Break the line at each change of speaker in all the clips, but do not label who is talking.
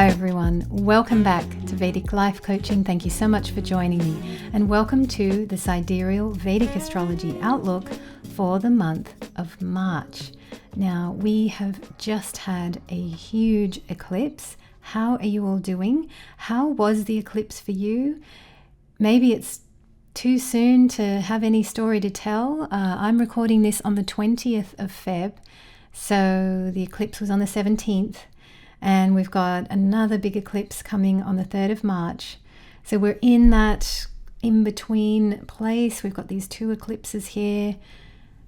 Hi everyone, welcome back to Vedic Life Coaching. Thank you so much for joining me, and welcome to the Sidereal Vedic Astrology Outlook for the month of March. Now, we have just had a huge eclipse. How are you all doing? How was the eclipse for you? Maybe it's too soon to have any story to tell. I'm recording this on the 20th of Feb, so the eclipse was on the 17th. And we've got another big eclipse coming on the 3rd of March. So we're in that in-between place. We've got these two eclipses here.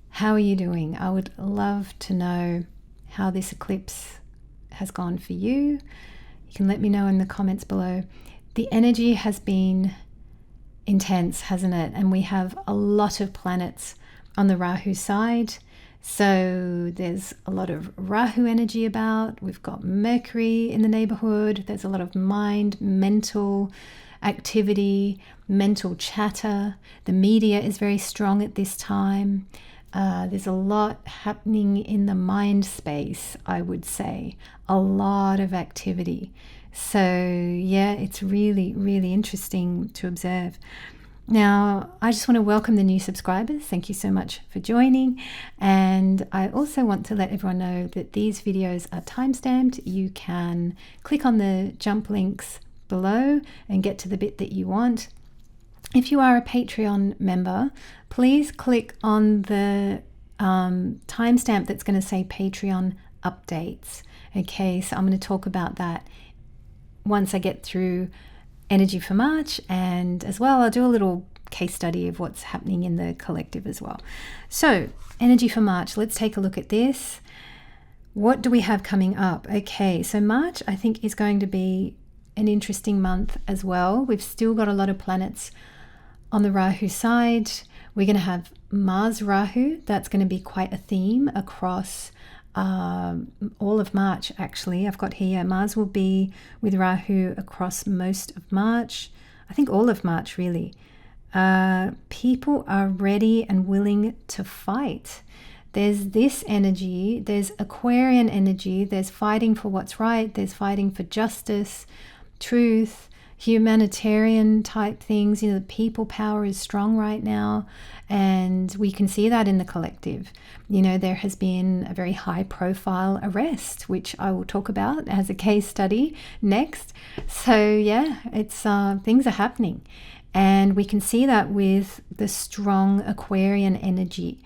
How are you doing? I would love to know how this eclipse has gone for you. You can let me know in the comments below. The energy has been intense, hasn't it? And we have a lot of planets on the Rahu side. So there's a lot of Rahu energy about. We've got Mercury in the neighborhood. There's a lot of mind, mental activity, mental chatter. The media is very strong at this time. There's a lot happening in the mind space, I would say. A lot of activity. So yeah, it's really, really interesting to observe. Now, I just want to welcome the new subscribers. Thank you so much for joining. And I also want to let everyone know that these videos are time-stamped. You can click on the jump links below and get to the bit that you want. If you are a Patreon member, please click on the timestamp that's going to say Patreon updates. Okay, so I'm going to talk about that once I get through energy for March, and as well I'll do a little case study of what's happening in the collective as well. So energy for March, let's take a look at this. What do we have coming up? Okay, so March I think is going to be an interesting month as well. We've still got a lot of planets on the Rahu side. We're going to have Mars Rahu. That's going to be quite a theme across all of March. Actually, I've got here Mars will be with Rahu across most of March. I think all of March really. People are ready and willing to fight. There's this energy, there's Aquarian energy, there's fighting for what's right, there's fighting for justice, truth, humanitarian type things. You know, the people power is strong right now, and we can see that in the collective. You know, there has been a very high profile arrest, which I will talk about as a case study next. So yeah, it's things are happening, and we can see that with the strong Aquarian energy.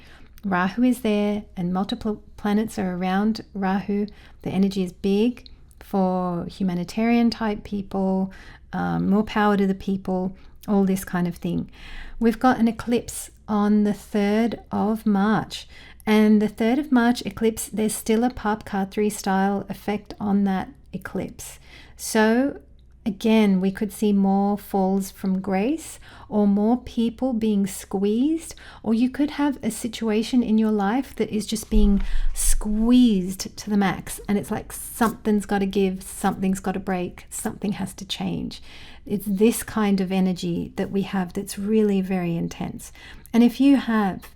Rahu is there and multiple planets are around Rahu. The energy is big for humanitarian type people, more power to the people, all this kind of thing. We've got an eclipse on the 3rd of March, and the 3rd of March eclipse, there's still a Papkatri style effect on that eclipse. So again, we could see more falls from grace, or more people being squeezed, or you could have a situation in your life that is just being squeezed to the max, and it's like something's got to give, something's got to break, something has to change. It's this kind of energy that we have that's really very intense. And if you have,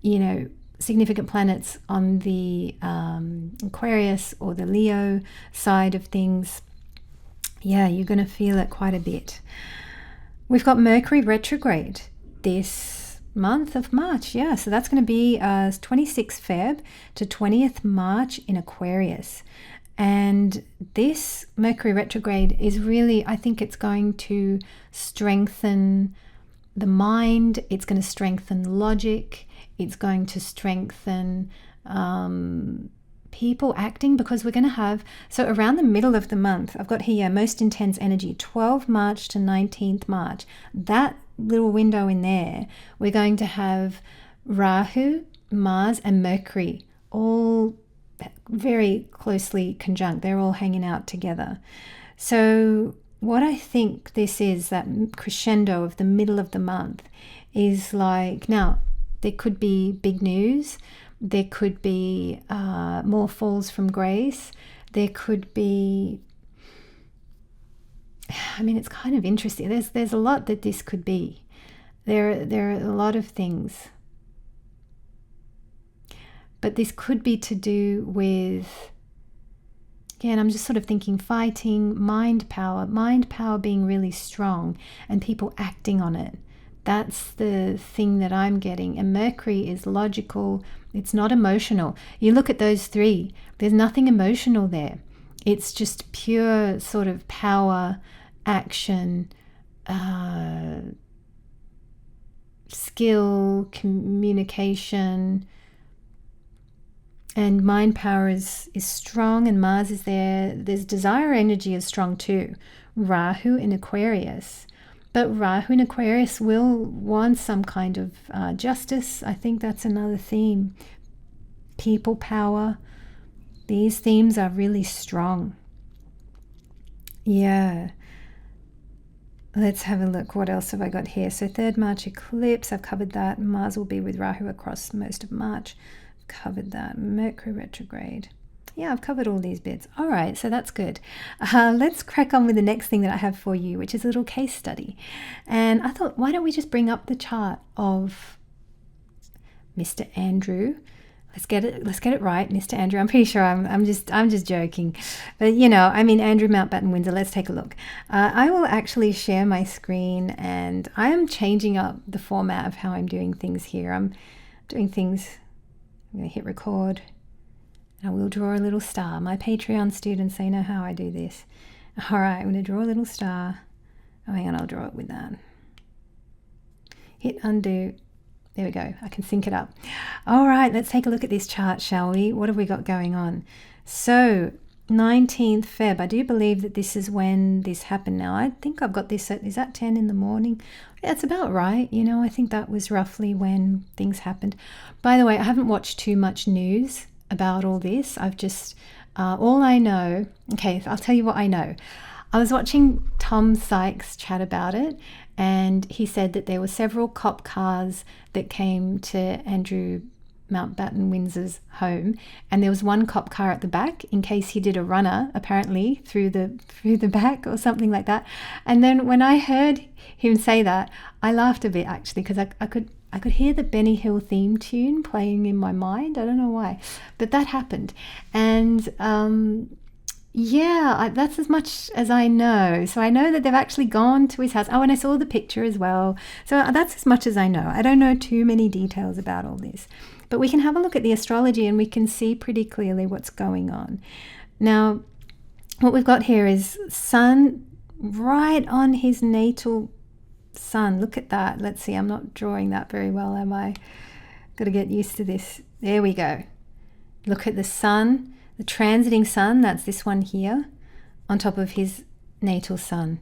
you know, significant planets on the Aquarius or the Leo side of things, yeah, you're going to feel it quite a bit. We've got Mercury Retrograde this month of March. Yeah, so that's going to be 26th Feb to 20th March in Aquarius. And this Mercury Retrograde is really, I think it's going to strengthen the mind. It's going to strengthen logic. It's going to strengthen people acting, because we're going to have, so around the middle of the month, I've got here most intense energy, 12 March to 19th March. That little window in there, we're going to have Rahu, Mars and Mercury all very closely conjunct. They're all hanging out together. So what I think this is, that crescendo of the middle of the month, is like, now there could be big news. There could be more falls from grace. There could be, I mean, it's kind of interesting. There's a lot that this could be. There are a lot of things. But this could be to do with Again, I'm just sort of thinking fighting, mind power being really strong and people acting on it. That's the thing that I'm getting. And Mercury is logical. It's not emotional. You look at those three, there's nothing emotional there. It's just pure sort of power, action, skill, communication. And mind power is strong, and Mars is there. There's desire energy is strong too. Rahu in Aquarius. But Rahu in Aquarius will want some kind of justice. I think that's another theme. People power. These themes are really strong. Yeah. Let's have a look. What else have I got here? So 3rd March eclipse. I've covered that. Mars will be with Rahu across most of March. Covered that. Mercury retrograde. Yeah, I've covered all these bits. All right, so that's good. Let's crack on with the next thing that I have for you, which is a little case study. And I thought, why don't we just bring up the chart of Mr. Andrew? Let's get it right, Mr. Andrew. I'm pretty sure I'm just joking, but Andrew Mountbatten-Windsor. Let's take a look. I will actually share my screen, and I am changing up the format of how I'm doing things here. I'm doing things. I'm going to hit record, and I will draw a little star. My Patreon students, they know how I do this. All right, I'm going to draw a little star. Oh, hang on, I'll draw it with that. Hit undo. There we go. I can sync it up. All right, let's take a look at this chart, shall we? What have we got going on? So 19th Feb. I do believe that this is when this happened. Now, I think I've got this is that 10 in the morning? That's about right. I think that was roughly when things happened. By the way, I haven't watched too much news about all this. I've just, all I know, okay, I'll tell you what I know. I was watching Tom Sykes chat about it, and he said that there were several cop cars that came to Andrew Mountbatten-Windsor's home, and there was one cop car at the back in case he did a runner, apparently through the back or something like that. And then when I heard him say that, I laughed a bit actually, because I could hear the Benny Hill theme tune playing in my mind. I don't know why, but that happened. And that's as much as I know. So I know that they've actually gone to his house. Oh, and I saw the picture as well. So that's as much as I know. I don't know too many details about all this. But we can have a look at the astrology and we can see pretty clearly what's going on. Now, what we've got here is Sun right on his natal Sun. Look at that. Let's see. I'm not drawing that very well, am I? Got to get used to this. There we go. Look at the Sun. The transiting Sun, that's this one here, on top of his natal Sun.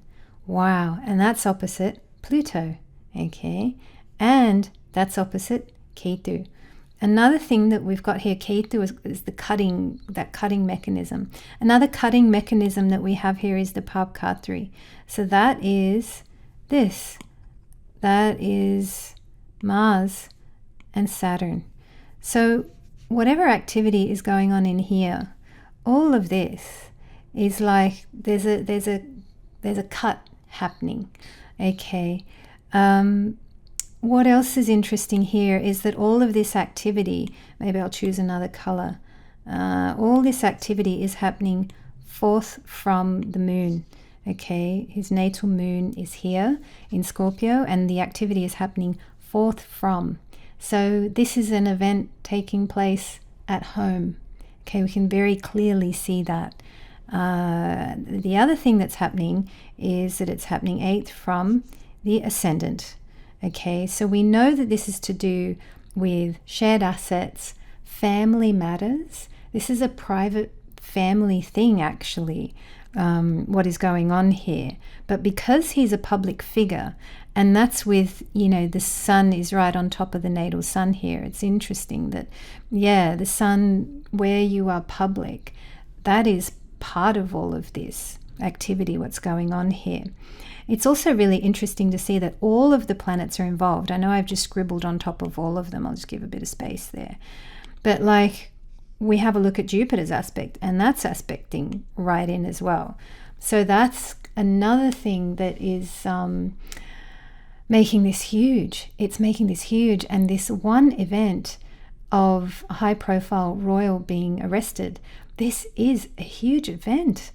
Wow, and that's opposite Pluto, okay? And that's opposite Ketu. Another thing that we've got here, Ketu is the cutting mechanism. Another cutting mechanism that we have here is the Papkatri. So that is this. That is Mars and Saturn. So whatever activity is going on in here, all of this is like there's a cut happening. Okay. What else is interesting here is that all of this activity, maybe I'll choose another color. All this activity is happening forth from the moon. Okay, his natal moon is here in Scorpio, and the activity is happening forth from. So this is an event taking place at home. Okay, we can very clearly see that. The other thing that's happening is that it's happening 8th from the ascendant. Okay, so we know that this is to do with shared assets, family matters. This is a private family thing, actually, what is going on here. But because he's a public figure, and that's with, the Sun is right on top of the natal Sun here. It's interesting that, the Sun, where you are public, that is part of all of this activity, what's going on here. It's also really interesting to see that all of the planets are involved. I know I've just scribbled on top of all of them. I'll just give a bit of space there. But we have a look at Jupiter's aspect, and that's aspecting right in as well. So that's another thing that is making this huge. It's making this huge, and this one event of a high-profile royal being arrested, this is a huge event.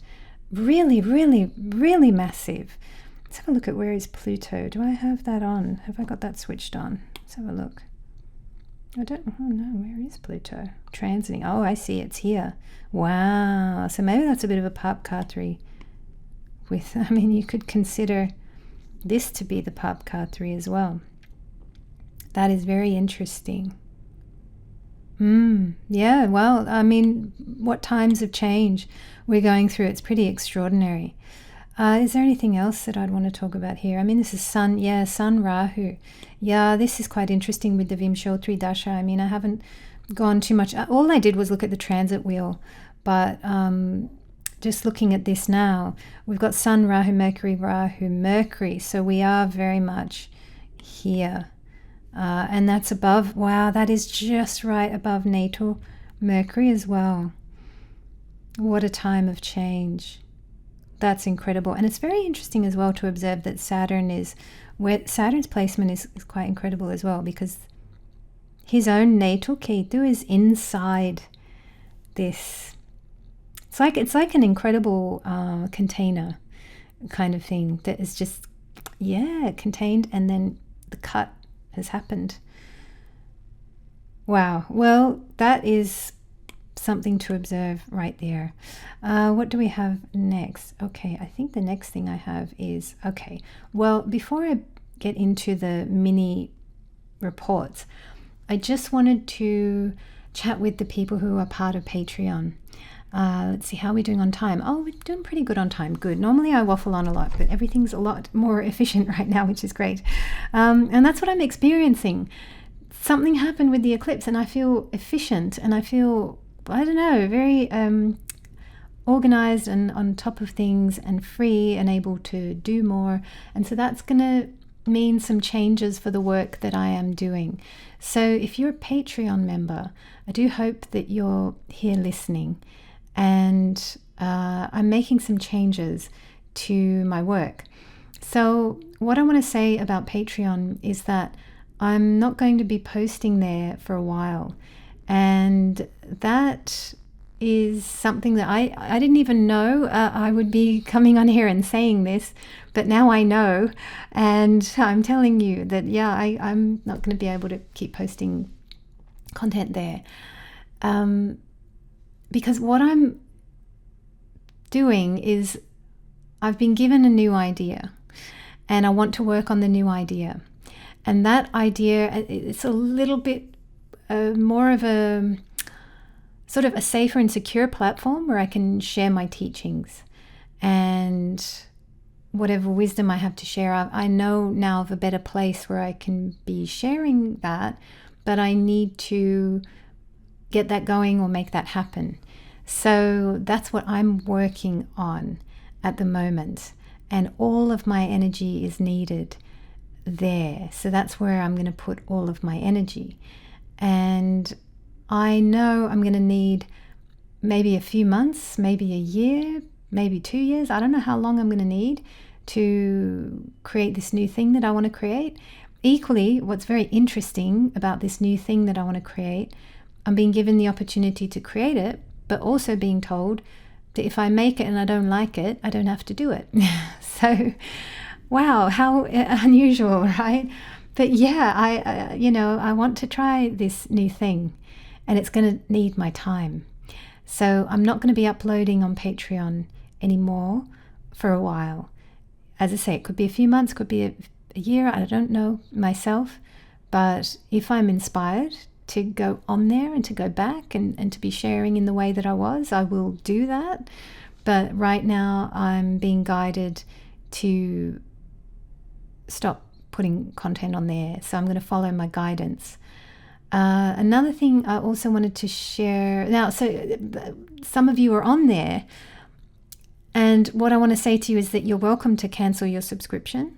Really, really, really massive. Let's have a look at where is Pluto. Do I have that on? Have I got that switched on? Let's have a look. Oh no, where is Pluto? Transiting. Oh, I see, it's here. Wow. So maybe that's a bit of a Papkartri with, I mean, you could consider this to be the Papkartri as well. That is very interesting. Yeah, well, I mean, what times of change we're going through, it's pretty extraordinary. Is there anything else that I'd want to talk about here? I mean, this is Sun Rahu. Yeah, this is quite interesting with the Vimshotri Dasha. I mean, I haven't gone too much. All I did was look at the transit wheel, but just looking at this now, we've got Sun, Rahu, Mercury. So we are very much here. And that's above, wow, that is just right above natal Mercury as well. What a time of change. That's incredible. And it's very interesting as well to observe that Saturn's placement is quite incredible as well, because his own natal Ketu is inside this. It's like an incredible container kind of thing that is just, contained, and then the cut has happened. Wow. Well, that is something to observe right there. What do we have next? Okay, I think the next thing I have is, well, before I get into the mini reports, I just wanted to chat with the people who are part of Patreon. Let's see, how are we doing on time? Oh, we're doing pretty good on time. Good. Normally I waffle on a lot, but everything's a lot more efficient right now, which is great. And that's what I'm experiencing. Something happened with the eclipse and I feel efficient, and I feel, I don't know, very organized and on top of things and free and able to do more. And so that's going to mean some changes for the work that I am doing. So if you're a Patreon member, I do hope that you're here listening. And I'm making some changes to my work. So what I want to say about Patreon is that I'm not going to be posting there for a while. And that is something that I didn't even know I would be coming on here and saying this, but now I know. And I'm telling you that, I'm not going to be able to keep posting content there. Because what I'm doing is I've been given a new idea and I want to work on the new idea. And that idea, it's a little bit more of a sort of a safer and secure platform where I can share my teachings and whatever wisdom I have to share. I know now of a better place where I can be sharing that, but I need to get that going or make that happen. So that's what I'm working on at the moment, and all of my energy is needed there. So that's where I'm going to put all of my energy. And I know I'm going to need maybe a few months, maybe a year, maybe 2 years. I don't know how long I'm going to need to create this new thing that I want to create. Equally, what's very interesting about this new thing that I want to create, I'm being given the opportunity to create it, but also being told that if I make it and I don't like it, I don't have to do it. So, wow, how unusual, right? But I want to try this new thing, and it's going to need my time. So I'm not going to be uploading on Patreon anymore for a while. As I say, it could be a few months, could be a year, I don't know myself. But if I'm inspired to go on there and to go back and to be sharing in the way that I will do that. But right now I'm being guided to stop putting content on there. So I'm going to follow my guidance. Another thing I also wanted to share now, so some of you are on there, and what I want to say to you is that you're welcome to cancel your subscription.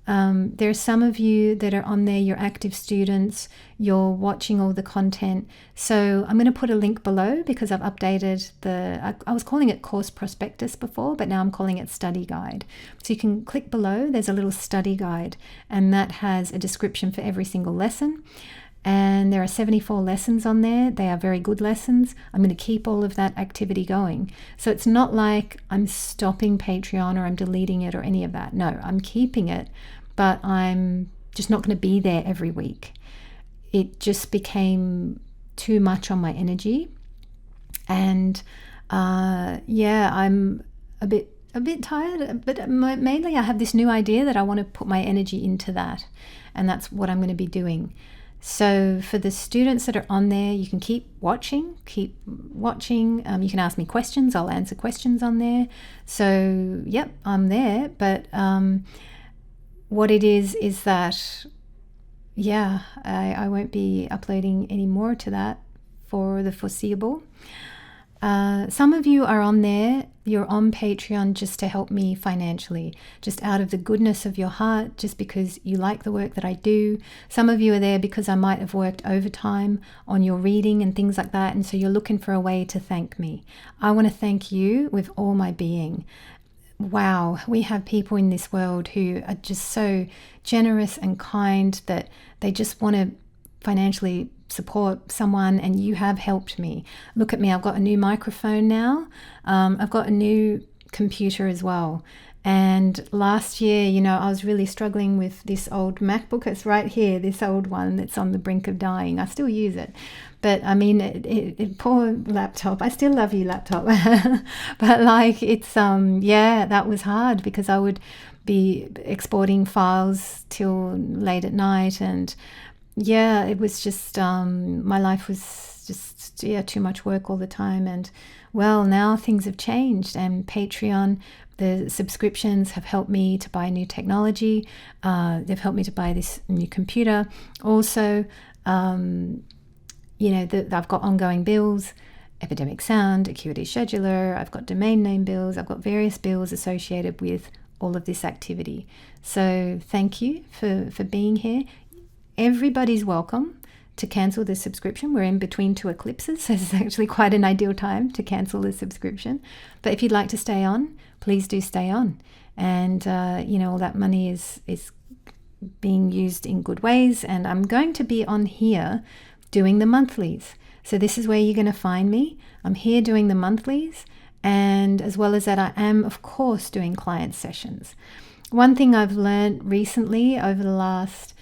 There are some of you that are on there, you're active students, you're watching all the content. So I'm going to put a link below because I've updated I was calling it course prospectus before, but now I'm calling it study guide. So you can click below, there's a little study guide, and that has a description for every single lesson. and there are 74 lessons on there. They are very good lessons. I'm going to keep all of that activity going. So it's not like I'm stopping Patreon or I'm deleting it or any of that. No, I'm keeping it, but I'm just not going to be there every week. It just became too much on my energy, and I'm a bit tired, but mainly I have this new idea that I want to put my energy into that, and that's what I'm going to be doing. So for the students that are on there, you can keep watching. You can ask me questions. I'll answer questions on there. So yep, I'm there. But what it is that, I won't be uploading any more to that for the foreseeable. Some of you are on there, you're on Patreon just to help me financially, just out of the goodness of your heart, just because you like the work that I do. Some of you are there because I might have worked overtime on your reading and things like that, and so you're looking for a way to thank me. I want to thank you with all my being. Wow, we have people in this world who are just so generous and kind that they just want to financially support someone, and you have helped me. Look at me, I've got a new microphone now. I've got a new computer as well. And last year, I was really struggling with this old MacBook. It's right here, this old one that's on the brink of dying. I still use it. But I mean, it poor laptop. I still love you, laptop. But like, it's, that was hard because I would be exporting files till late at night, and it was just, my life was just, too much work all the time. And well, now things have changed, and Patreon, the subscriptions have helped me to buy new technology. They've helped me to buy this new computer. Also, I've got ongoing bills, Epidemic Sound, Acuity Scheduler, I've got domain name bills, I've got various bills associated with all of this activity. So thank you for being here. Everybody's welcome to cancel the subscription. We're in between two eclipses, so it's actually quite an ideal time to cancel the subscription. But if you'd like to stay on, please do stay on. And, all that money is being used in good ways. And I'm going to be on here doing the monthlies. So this is where you're going to find me. I'm here doing the monthlies. And as well as that, I am, of course, doing client sessions. One thing I've learned recently over the last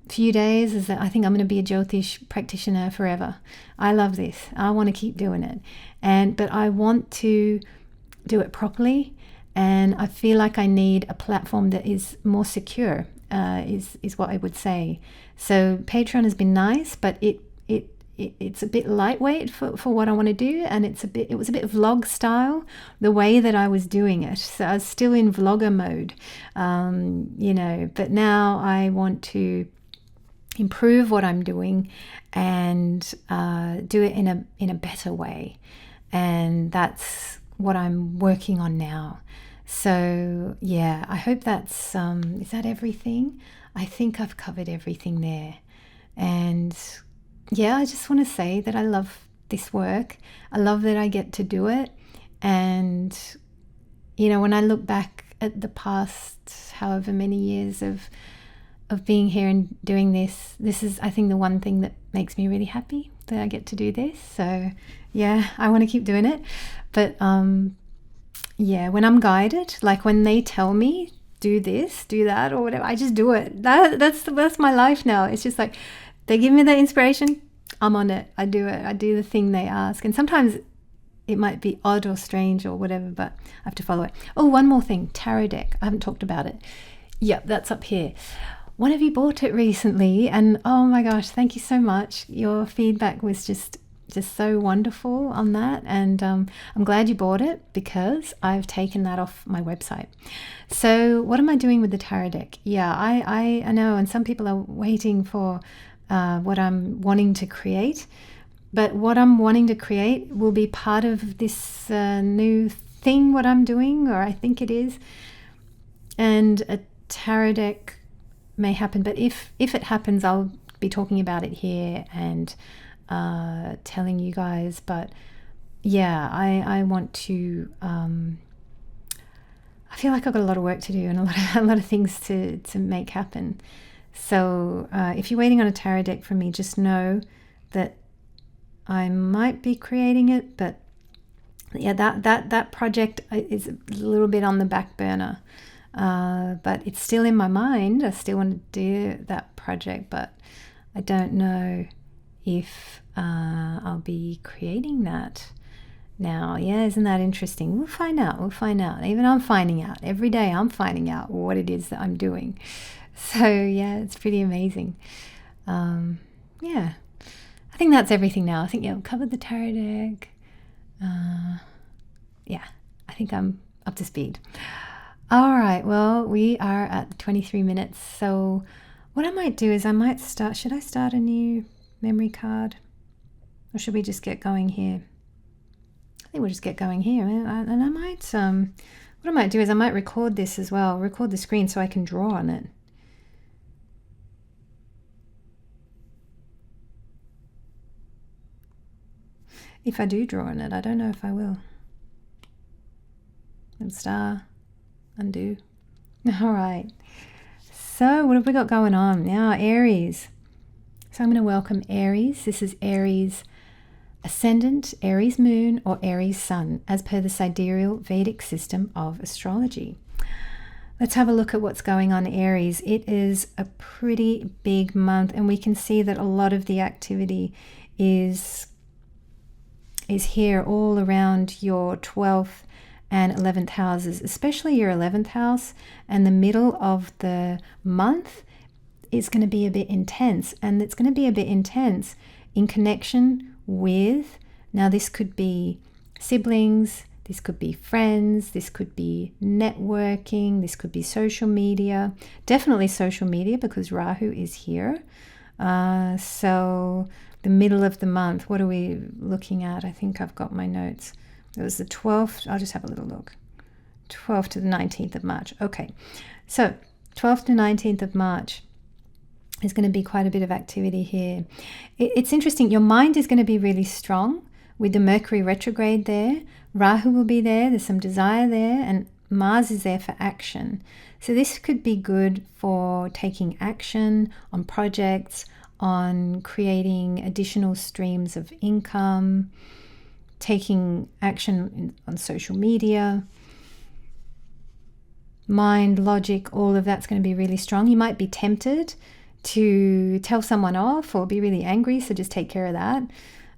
few days is that I think I'm going to be a Jyotish practitioner forever. I love this. I want to keep doing it. But I want to do it properly. And I feel like I need a platform that is more secure, is what I would say. So Patreon has been nice, but it's a bit lightweight for what I want to do, and it was a bit vlog style, the way that I was doing it. So I was still in vlogger mode, but now I want to improve what I'm doing and do it in a better way, and that's what I'm working on now. So I hope that's is that everything? I think I've covered everything there. And I just want to say that I love this work. I love that I get to do it. And when I look back at the past however many years of being here and doing this is, I think, the one thing that makes me really happy, that I get to do this. So I want to keep doing it. But when I'm guided, like when they tell me do this, do that, or whatever, I just do it. That's my life now. It's just like they give me the inspiration, I'm on it, I do it, I do the thing they ask. And sometimes it might be odd or strange or whatever, but I have to follow it. Oh, one more thing, tarot deck. I haven't talked about it. Yep, that's up here. One of you bought it recently, and oh my gosh, thank you so much. Your feedback was just so wonderful on that, and I'm glad you bought it because I've taken that off my website. So what am I doing with the tarot deck? I know, and some people are waiting for what I'm wanting to create, but what I'm wanting to create will be part of this new thing, what I'm doing, or I think it is. And a tarot deck may happen, but if it happens, I'll be talking about it here and telling you guys. But I want to I feel like I've got a lot of work to do and a lot of things to make happen. So if you're waiting on a tarot deck from me, just know that I might be creating it, but yeah, that project is a little bit on the back burner. But it's still in my mind. I still want to do that project, but I don't know if I'll be creating that now. Yeah, isn't that interesting? We'll find out. Even I'm finding out. Every day I'm finding out what it is that I'm doing. So yeah, it's pretty amazing. Yeah, I think that's everything now. I think, yeah, I've covered the tarot deck. Yeah, I think I'm up to speed. All right, well, we are at 23 minutes. So what I might do is should I start a new memory card? Or should we just get going here? I think we'll just get going here. And I might, what I might do is I might record this as well, record the screen so I can draw on it. If I do draw on it, I don't know if I will. And star, undo. All right. So what have we got going on now? Aries. So I'm going to welcome Aries. This is Aries Ascendant, Aries Moon, or Aries Sun, as per the sidereal Vedic system of astrology. Let's have a look at what's going on, Aries. It is a pretty big month, and we can see that a lot of the activity is here all around your 12th and 11th houses, especially your 11th house, and the middle of the month is going to be a bit intense, and it's going to be a bit intense in connection with, now this could be siblings, this could be friends, this could be networking, this could be social media, definitely social media because Rahu is here. So the middle of the month, what are we looking at? I think I've got my notes. It was the 12th, I'll just have a little look. 12th to the 19th of March. Okay, so 12th to 19th of March is going to be quite a bit of activity here. It's interesting, your mind is going to be really strong with the Mercury retrograde there. Rahu will be there, there's some desire there, and Mars is there for action. So this could be good for taking action on projects, on creating additional streams of income, taking action on social media. Mind, logic, all of that's going to be really strong. You might be tempted to tell someone off or be really angry, so just take care of that.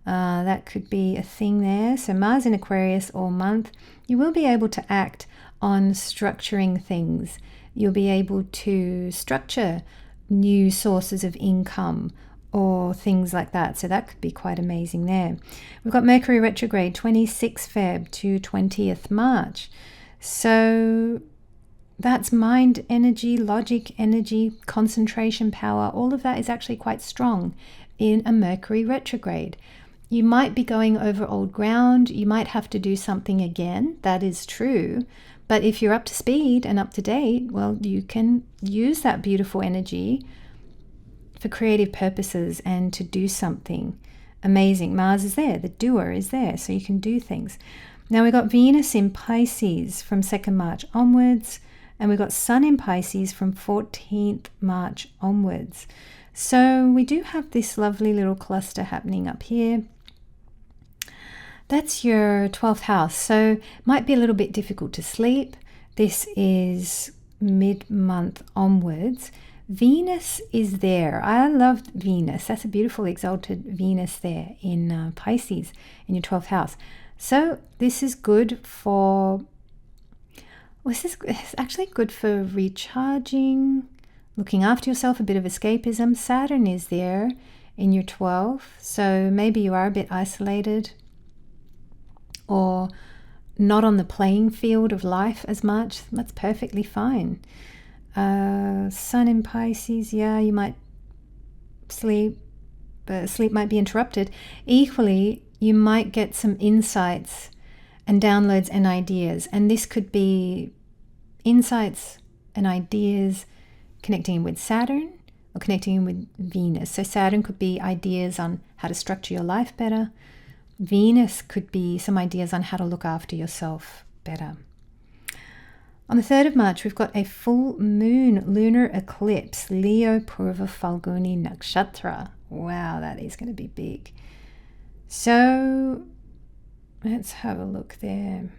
That could be a thing there. So Mars in Aquarius all month. You will be able to act on structuring things. You'll be able to structure new sources of income or things like that. So that could be quite amazing there. We've got Mercury retrograde 26 Feb to 20th March. So that's mind energy, logic energy, concentration power. All of that is actually quite strong in a Mercury retrograde. You might be going over old ground. You might have to do something again. That is true. But if you're up to speed and up to date, well, you can use that beautiful energy for creative purposes and to do something amazing. Mars is there. The doer is there. So you can do things. Now we've got Venus in Pisces from 2nd March onwards. And we've got Sun in Pisces from 14th March onwards. So we do have this lovely little cluster happening up here. That's your 12th house. So it might be a little bit difficult to sleep. This is mid-month onwards. Venus is there. I love Venus. That's a beautiful exalted Venus there in Pisces in your 12th house. So this is good for... It's actually good for recharging, looking after yourself, a bit of escapism. Saturn is there in your 12th, so maybe you are a bit isolated or not on the playing field of life as much. That's perfectly fine. Sun in Pisces, yeah, you might sleep, but sleep might be interrupted. Equally, you might get some insights and downloads and ideas, and this could be insights and ideas connecting with Saturn or connecting with Venus. So Saturn could be ideas on how to structure your life better. Venus could be some ideas on how to look after yourself better. On the 3rd of March, we've got a full moon lunar eclipse, Leo Purva Falguni Nakshatra. Wow, that is going to be big. So let's have a look there.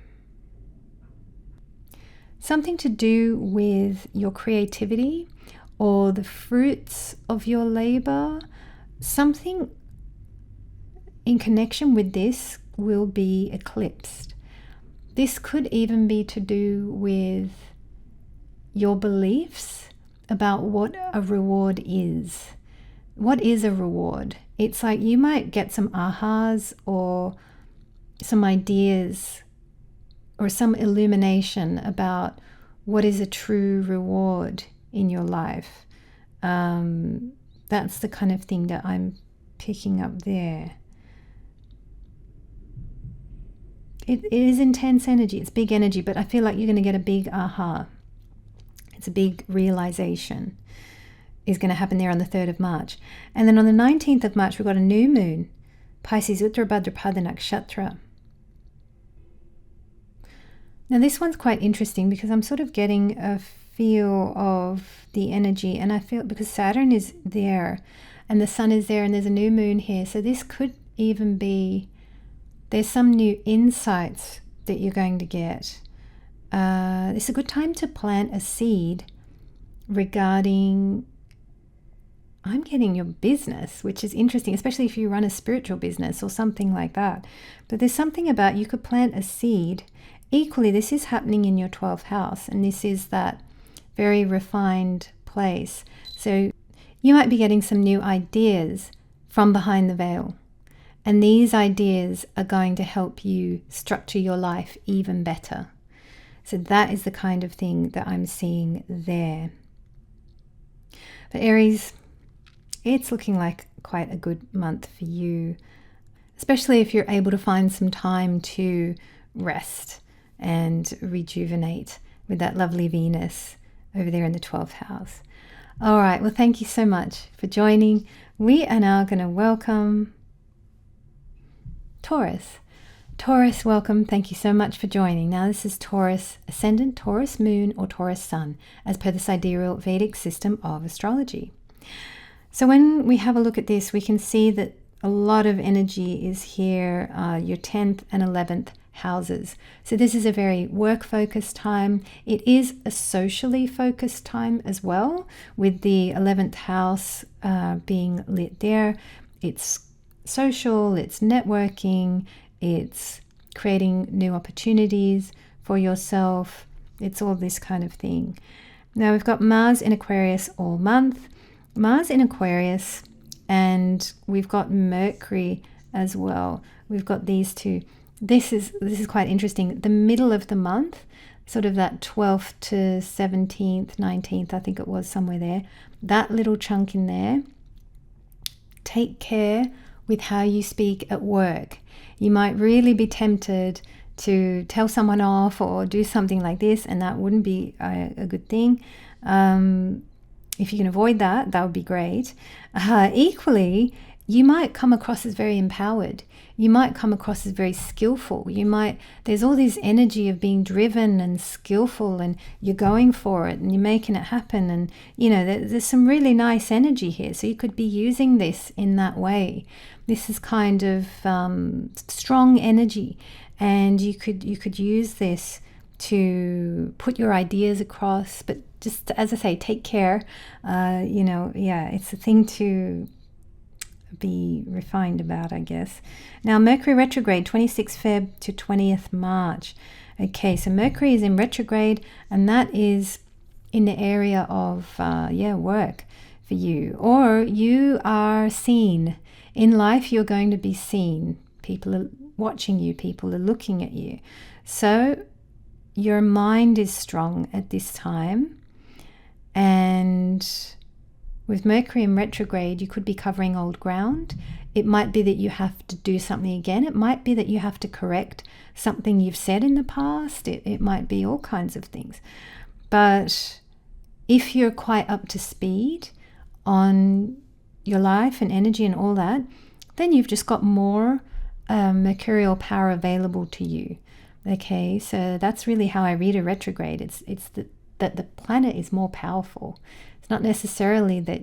Something to do with your creativity or the fruits of your labor. Something in connection with this will be eclipsed. This could even be to do with your beliefs about what a reward is. What is a reward? It's like you might get some ahas or some ideas or some illumination about what is a true reward in your life. That's the kind of thing that I'm picking up there. It is intense energy, it's big energy, but I feel like you're going to get a big aha. It's a big realization is going to happen there on the 3rd of March. And then on the 19th of March, we've got a new moon, Pisces Uttarabhadrapada Nakshatra. Now this one's quite interesting because I'm sort of getting a feel of the energy, and I feel because Saturn is there and the sun is there and there's a new moon here. So this could even be, there's some new insights that you're going to get. It's a good time to plant a seed regarding, I'm getting your business, which is interesting, especially if you run a spiritual business or something like that. But there's something about you could plant a seed. Equally, this is happening in your 12th house, and this is that very refined place. So you might be getting some new ideas from behind the veil. And these ideas are going to help you structure your life even better. So that is the kind of thing that I'm seeing there. For Aries, it's looking like quite a good month for you, especially if you're able to find some time to rest and rejuvenate with that lovely Venus over there in the 12th house. All right, well, thank you so much for joining. We are now going to welcome Taurus. Taurus, welcome. Thank you so much for joining. Now, this is Taurus Ascendant, Taurus Moon, or Taurus Sun, as per the sidereal Vedic system of astrology. So when we have a look at this, we can see that a lot of energy is here, your 10th and 11th houses. So this is a very work-focused time. It is a socially focused time as well, with the 11th house being lit there. It's social, it's networking, it's creating new opportunities for yourself. It's all this kind of thing. Now we've got Mars in Aquarius all month. Mars in Aquarius, and we've got Mercury as well. We've got these two. This is quite interesting. The middle of the month, sort of that 12th to 17th, 19th, I think it was somewhere there. That little chunk in there. Take care with how you speak at work. You might really be tempted to tell someone off or do something like this, and that wouldn't be a good thing. If you can avoid that, that would be great. Equally, you might come across as very empowered. You might come across as very skillful. There's all this energy of being driven and skillful, and you're going for it and you're making it happen. And, there's some really nice energy here. So you could be using this in that way. This is kind of strong energy, and you could use this to put your ideas across. But just, as I say, take care. It's a thing to be refined about, I guess. Now, Mercury Retrograde, 26th Feb to 20th March. Okay, so Mercury is in retrograde, and that is in the area of, work for you. Or you are seen. In life, you're going to be seen. People are watching you. People are looking at you. So your mind is strong at this time. And with Mercury in retrograde, you could be covering old ground. It might be that you have to do something again. It might be that you have to correct something you've said in the past. It might be all kinds of things. But if you're quite up to speed on your life and energy and all that, then you've just got more mercurial power available to you. Okay, so that's really how I read a retrograde. It's that the planet is more powerful. It's not necessarily that,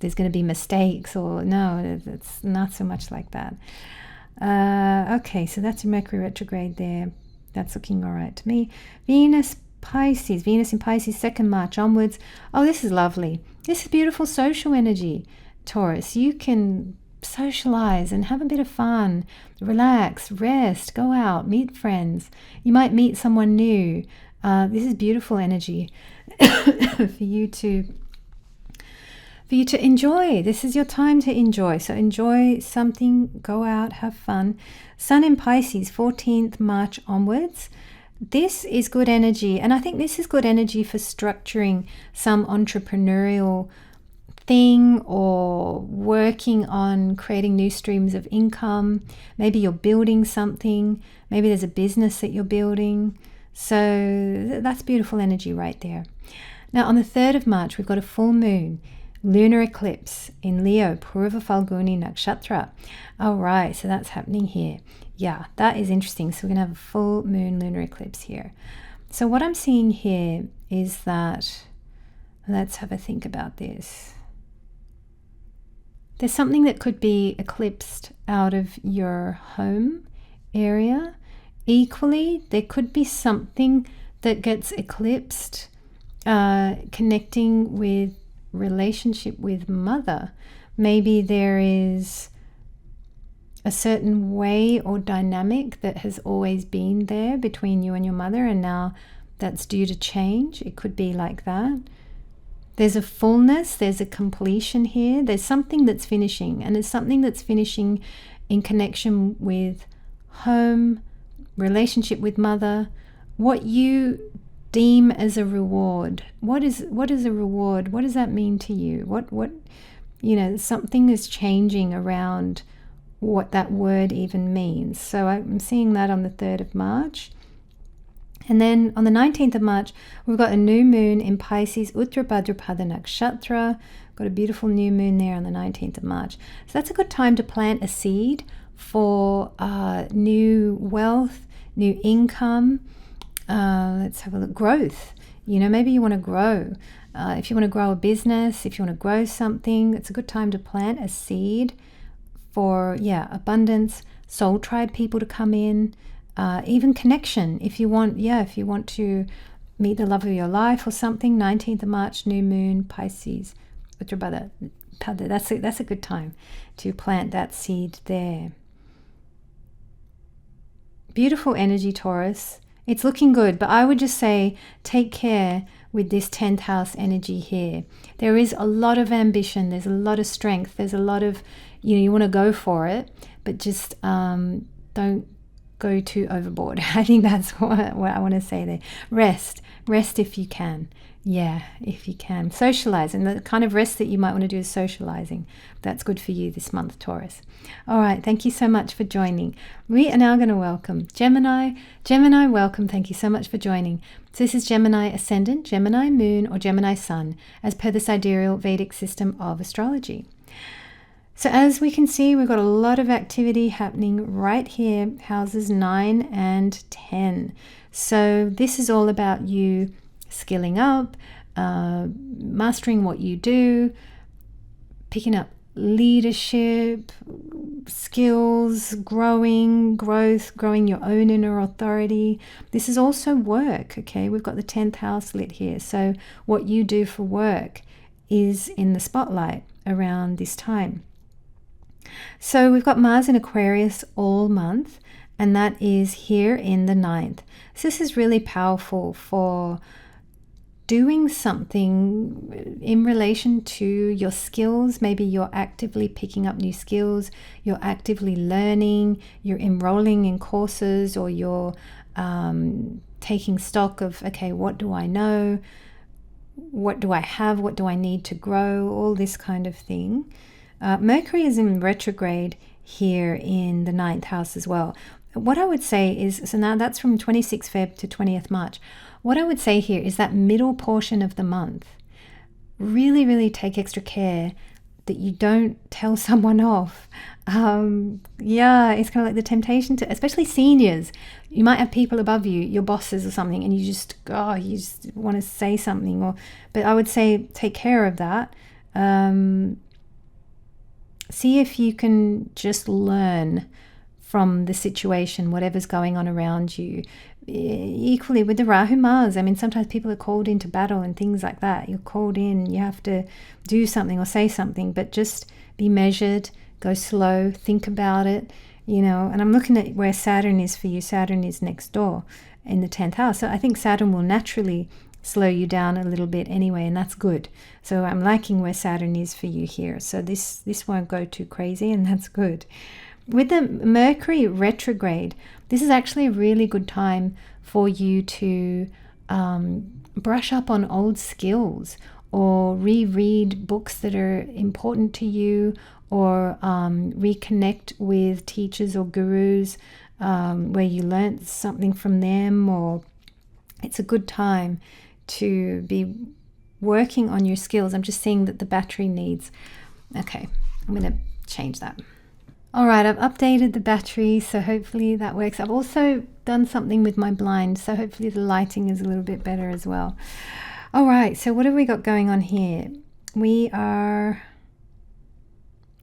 there's going to be mistakes, or no, it's not so much like that. Okay, so that's a Mercury retrograde there. That's looking all right to me. Venus in Pisces, 2nd March onwards. Oh, this is lovely. This is beautiful social energy, Taurus. You can socialize and have a bit of fun, relax, rest, go out, meet friends. You might meet someone new. This is beautiful energy for you to enjoy. This is your time to enjoy. So enjoy something, go out, have fun. Sun in Pisces, 14th March onwards. This is good energy. And I think this is good energy for structuring some entrepreneurial thing, or working on creating new streams of income. Maybe you're building something. Maybe there's a business that you're building. So that's beautiful energy right there. Now on the 3rd of March, we've got a full moon, lunar eclipse in Leo, Purva Falguni Nakshatra. All right, so that's happening here. Yeah, that is interesting. So we're going to have a full moon lunar eclipse here. So what I'm seeing here is that, let's have a think about this. There's something that could be eclipsed out of your home area. Equally, there could be something that gets eclipsed connecting with relationship with mother. Maybe there is a certain way or dynamic that has always been there between you and your mother, and now that's due to change. It could be like that. There's a fullness, there's a completion here. There's something that's finishing, and it's something that's finishing in connection with home, relationship with mother, what you deem as a reward. What is a reward? What does that mean to you? What something is changing around what that word even means. So I'm seeing that on the 3rd of March. And then on the 19th of March, we've got a new moon in Pisces, Uttarabhadrapada Nakshatra. Got a beautiful new moon there on the 19th of March. So that's a good time to plant a seed for new wealth, new income. Let's have a look. Growth. Maybe you want to grow. If you want to grow a business, if you want to grow something, it's a good time to plant a seed for, abundance, soul tribe people to come in. Even connection, if you want to meet the love of your life or something. 19th of March, new moon, Pisces, Uttarabhadrapada. That's a good time to plant that seed there. Beautiful energy, Taurus. It's looking good, but I would just say take care with this 10th house energy here. There is a lot of ambition. There's a lot of strength. There's a lot of, you want to go for it, but just don't go too overboard. I think that's what I want to say there. Rest if you can. Yeah, if you can. Socialize, and the kind of rest that you might want to do is socializing. That's good for you this month, Taurus. All right, thank you so much for joining. We are now going to welcome Gemini. Gemini, welcome. Thank you so much for joining. So this is Gemini Ascendant, Gemini Moon, or Gemini Sun, as per the sidereal Vedic system of astrology. So as we can see, we've got a lot of activity happening right here, houses 9 and 10. So this is all about you skilling up, mastering what you do, picking up leadership, skills, growing your own inner authority. This is also work, okay? We've got the 10th house lit here. So what you do for work is in the spotlight around this time. So we've got Mars in Aquarius all month, and that is here in the 9th. So this is really powerful for doing something in relation to your skills. Maybe you're actively picking up new skills, you're actively learning, you're enrolling in courses, or you're taking stock of, okay, what do I know? What do I have? What do I need to grow? All this kind of thing. Mercury is in retrograde here in the 9th house as well. What I would say is, so now that's from 26th Feb to 20th March. What I would say here is that middle portion of the month, really, really take extra care that you don't tell someone off. Yeah, it's kind of like the temptation to, especially seniors. You might have people above you, your bosses or something, and you just want to say something. But I would say take care of that. See if you can just learn from the situation, whatever's going on around you. Equally with the Rahu Mars, I mean, sometimes people are called into battle and things like that. You're called in, you have to do something or say something, but just be measured, go slow, think about it, and I'm looking at where Saturn is for you. Saturn is next door in the 10th house. So I think Saturn will naturally slow you down a little bit anyway, and that's good. So I'm liking where Saturn is for you here. So this won't go too crazy, and that's good. With the Mercury retrograde, this is actually a really good time for you to brush up on old skills or reread books that are important to you, or reconnect with teachers or gurus where you learnt something from them. Or it's a good time to be working on your skills. I'm just seeing that the battery needs... Okay, I'm going to change that. All right, I've updated the battery, so hopefully that works. I've also done something with my blind, so hopefully the lighting is a little bit better as well. All right, so what have we got going on here? We are...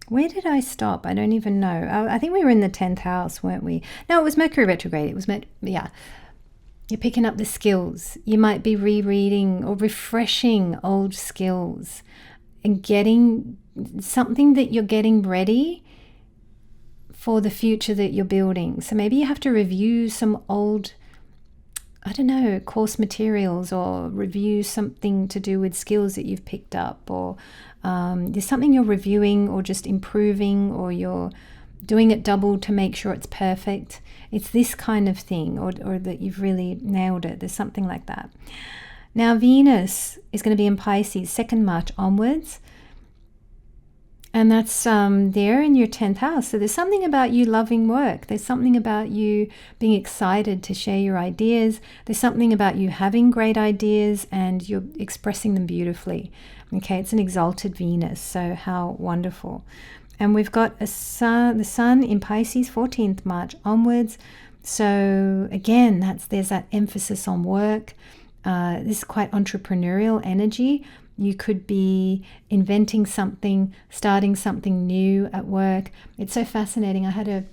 Where did I stop? I don't even know. I think we were in the 10th house, weren't we? No, it was Mercury retrograde. It was... Yeah. You're picking up the skills. You might be rereading or refreshing old skills and getting something that you're getting ready for the future that you're building. So maybe you have to review some old, course materials, or review something to do with skills that you've picked up, or there's something you're reviewing or just improving, or you're doing it double to make sure it's perfect. It's this kind of thing, or that you've really nailed it. There's something like that. Now Venus is going to be in Pisces 2nd March onwards. And that's there in your 10th house. So there's something about you loving work. There's something about you being excited to share your ideas. There's something about you having great ideas and you're expressing them beautifully. Okay, it's an exalted Venus, so how wonderful. And we've got the sun in Pisces 14th March onwards. So again, there's that emphasis on work. This is quite entrepreneurial energy. You could be inventing something, starting something new at work. It's so fascinating. I had a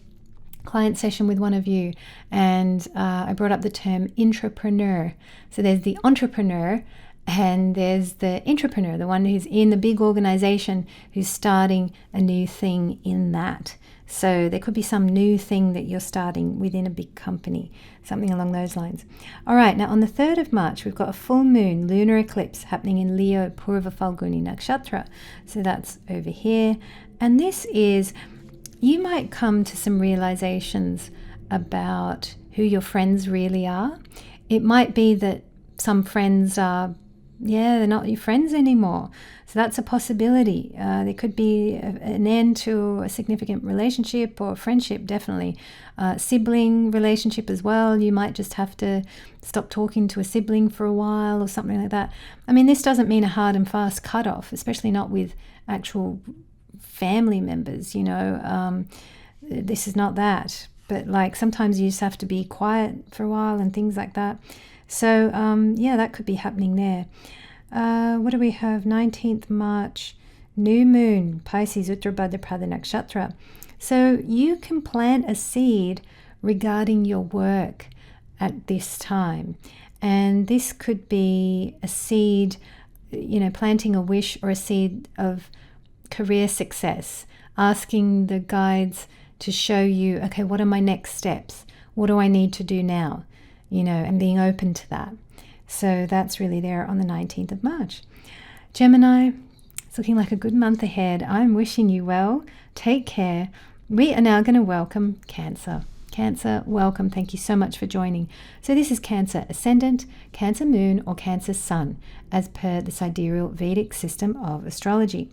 client session with one of you, and I brought up the term intrapreneur. So there's the entrepreneur, and there's the intrapreneur, the one who's in the big organization who's starting a new thing in that. So there could be some new thing that you're starting within a big company, something along those lines. All right, now on the 3rd of March, we've got a full moon lunar eclipse happening in Leo Purva Falguni Nakshatra. So that's over here. And this is, you might come to some realizations about who your friends really are. It might be that some friends are, they're not your friends anymore. So that's a possibility. There could be an end to a significant relationship or friendship, definitely. Sibling relationship as well. You might just have to stop talking to a sibling for a while or something like that. I mean, this doesn't mean a hard and fast cutoff, especially not with actual family members, This is not that. But like sometimes you just have to be quiet for a while and things like that. So, that could be happening there. What do we have? 19th March, new moon, Pisces, Uttarabhadrapada Nakshatra. So you can plant a seed regarding your work at this time. And this could be a seed, planting a wish or a seed of career success, asking the guides to show you, okay, what are my next steps? What do I need to do now? And being open to that. So that's really there on the 19th of March. Gemini, it's looking like a good month ahead. I'm wishing you well. Take care. We are now going to welcome Cancer. Cancer, welcome. Thank you so much for joining. So this is Cancer Ascendant, Cancer Moon, or Cancer Sun, as per the sidereal Vedic system of astrology.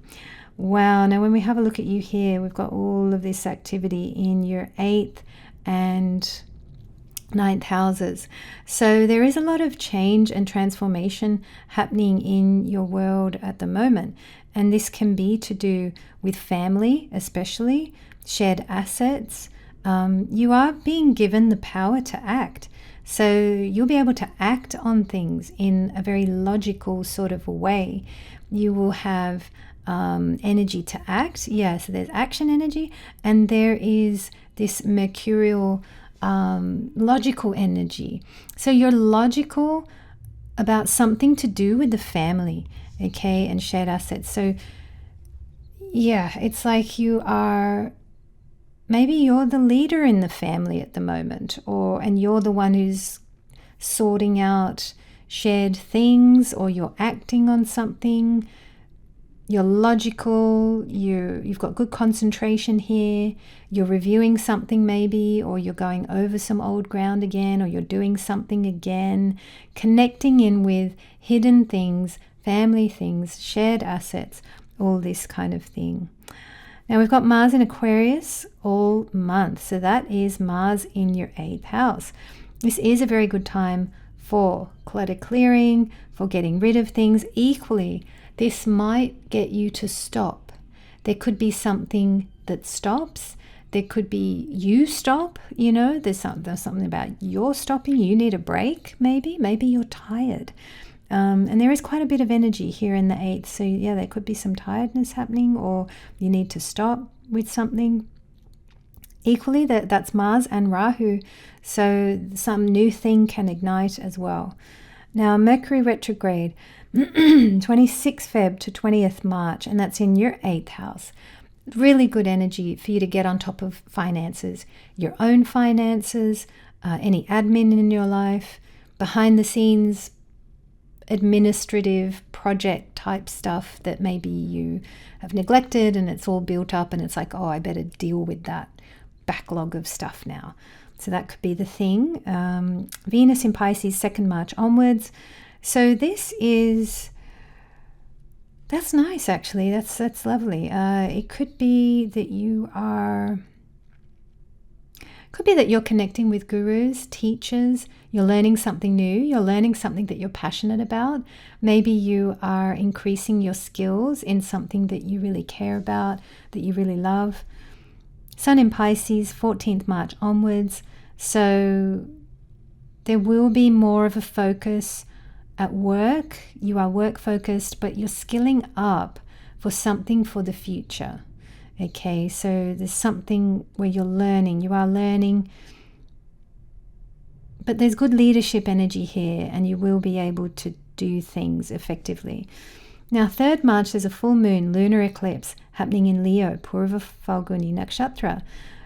Wow. Now when we have a look at you here, we've got all of this activity in your 8th and ninth houses. So there is a lot of change and transformation happening in your world at the moment. And this can be to do with family, especially shared assets. You are being given the power to act. So you'll be able to act on things in a very logical sort of a way. You will have energy to act. Yeah, so there's action energy, and there is this mercurial logical energy. So you're logical about something to do with the family, okay, and shared assets. So yeah, it's like maybe you're the leader in the family at the moment, and you're the one who's sorting out shared things, or you're acting on something. You're logical, you've got good concentration here, you're reviewing something maybe, or you're going over some old ground again, or you're doing something again, connecting in with hidden things, family things, shared assets, all this kind of thing. Now we've got Mars in Aquarius all month, so that is Mars in your 8th house. This is a very good time for clutter clearing, for getting rid of things. Equally, this might get you to stop. There could be something that stops. There could be you stop, there's something about you're stopping. You need a break, maybe you're tired. And there is quite a bit of energy here in the 8th. So yeah, there could be some tiredness happening, or you need to stop with something. Equally, that's Mars and Rahu. So some new thing can ignite as well. Now, Mercury Retrograde, 26th Feb to 20th March, and that's in your 8th house. Really good energy for you to get on top of finances, your own finances, any admin in your life, behind the scenes, administrative project type stuff that maybe you have neglected and it's all built up and it's like, oh, I better deal with that backlog of stuff now. So that could be the thing. Venus in Pisces, 2nd March onwards. So that's nice actually. That's lovely. It could be that you're connecting with gurus, teachers, you're learning something new, you're learning something that you're passionate about. Maybe you are increasing your skills in something that you really care about, that you really love. Sun in Pisces, 14th March onwards. So there will be more of a focus at work. You are work focused, but you're skilling up for something for the future. Okay, so there's something where you are learning, but there's good leadership energy here and you will be able to do things effectively. Now, 3rd March, there's a full moon, lunar eclipse happening in Leo, Purva Falguni Nakshatra.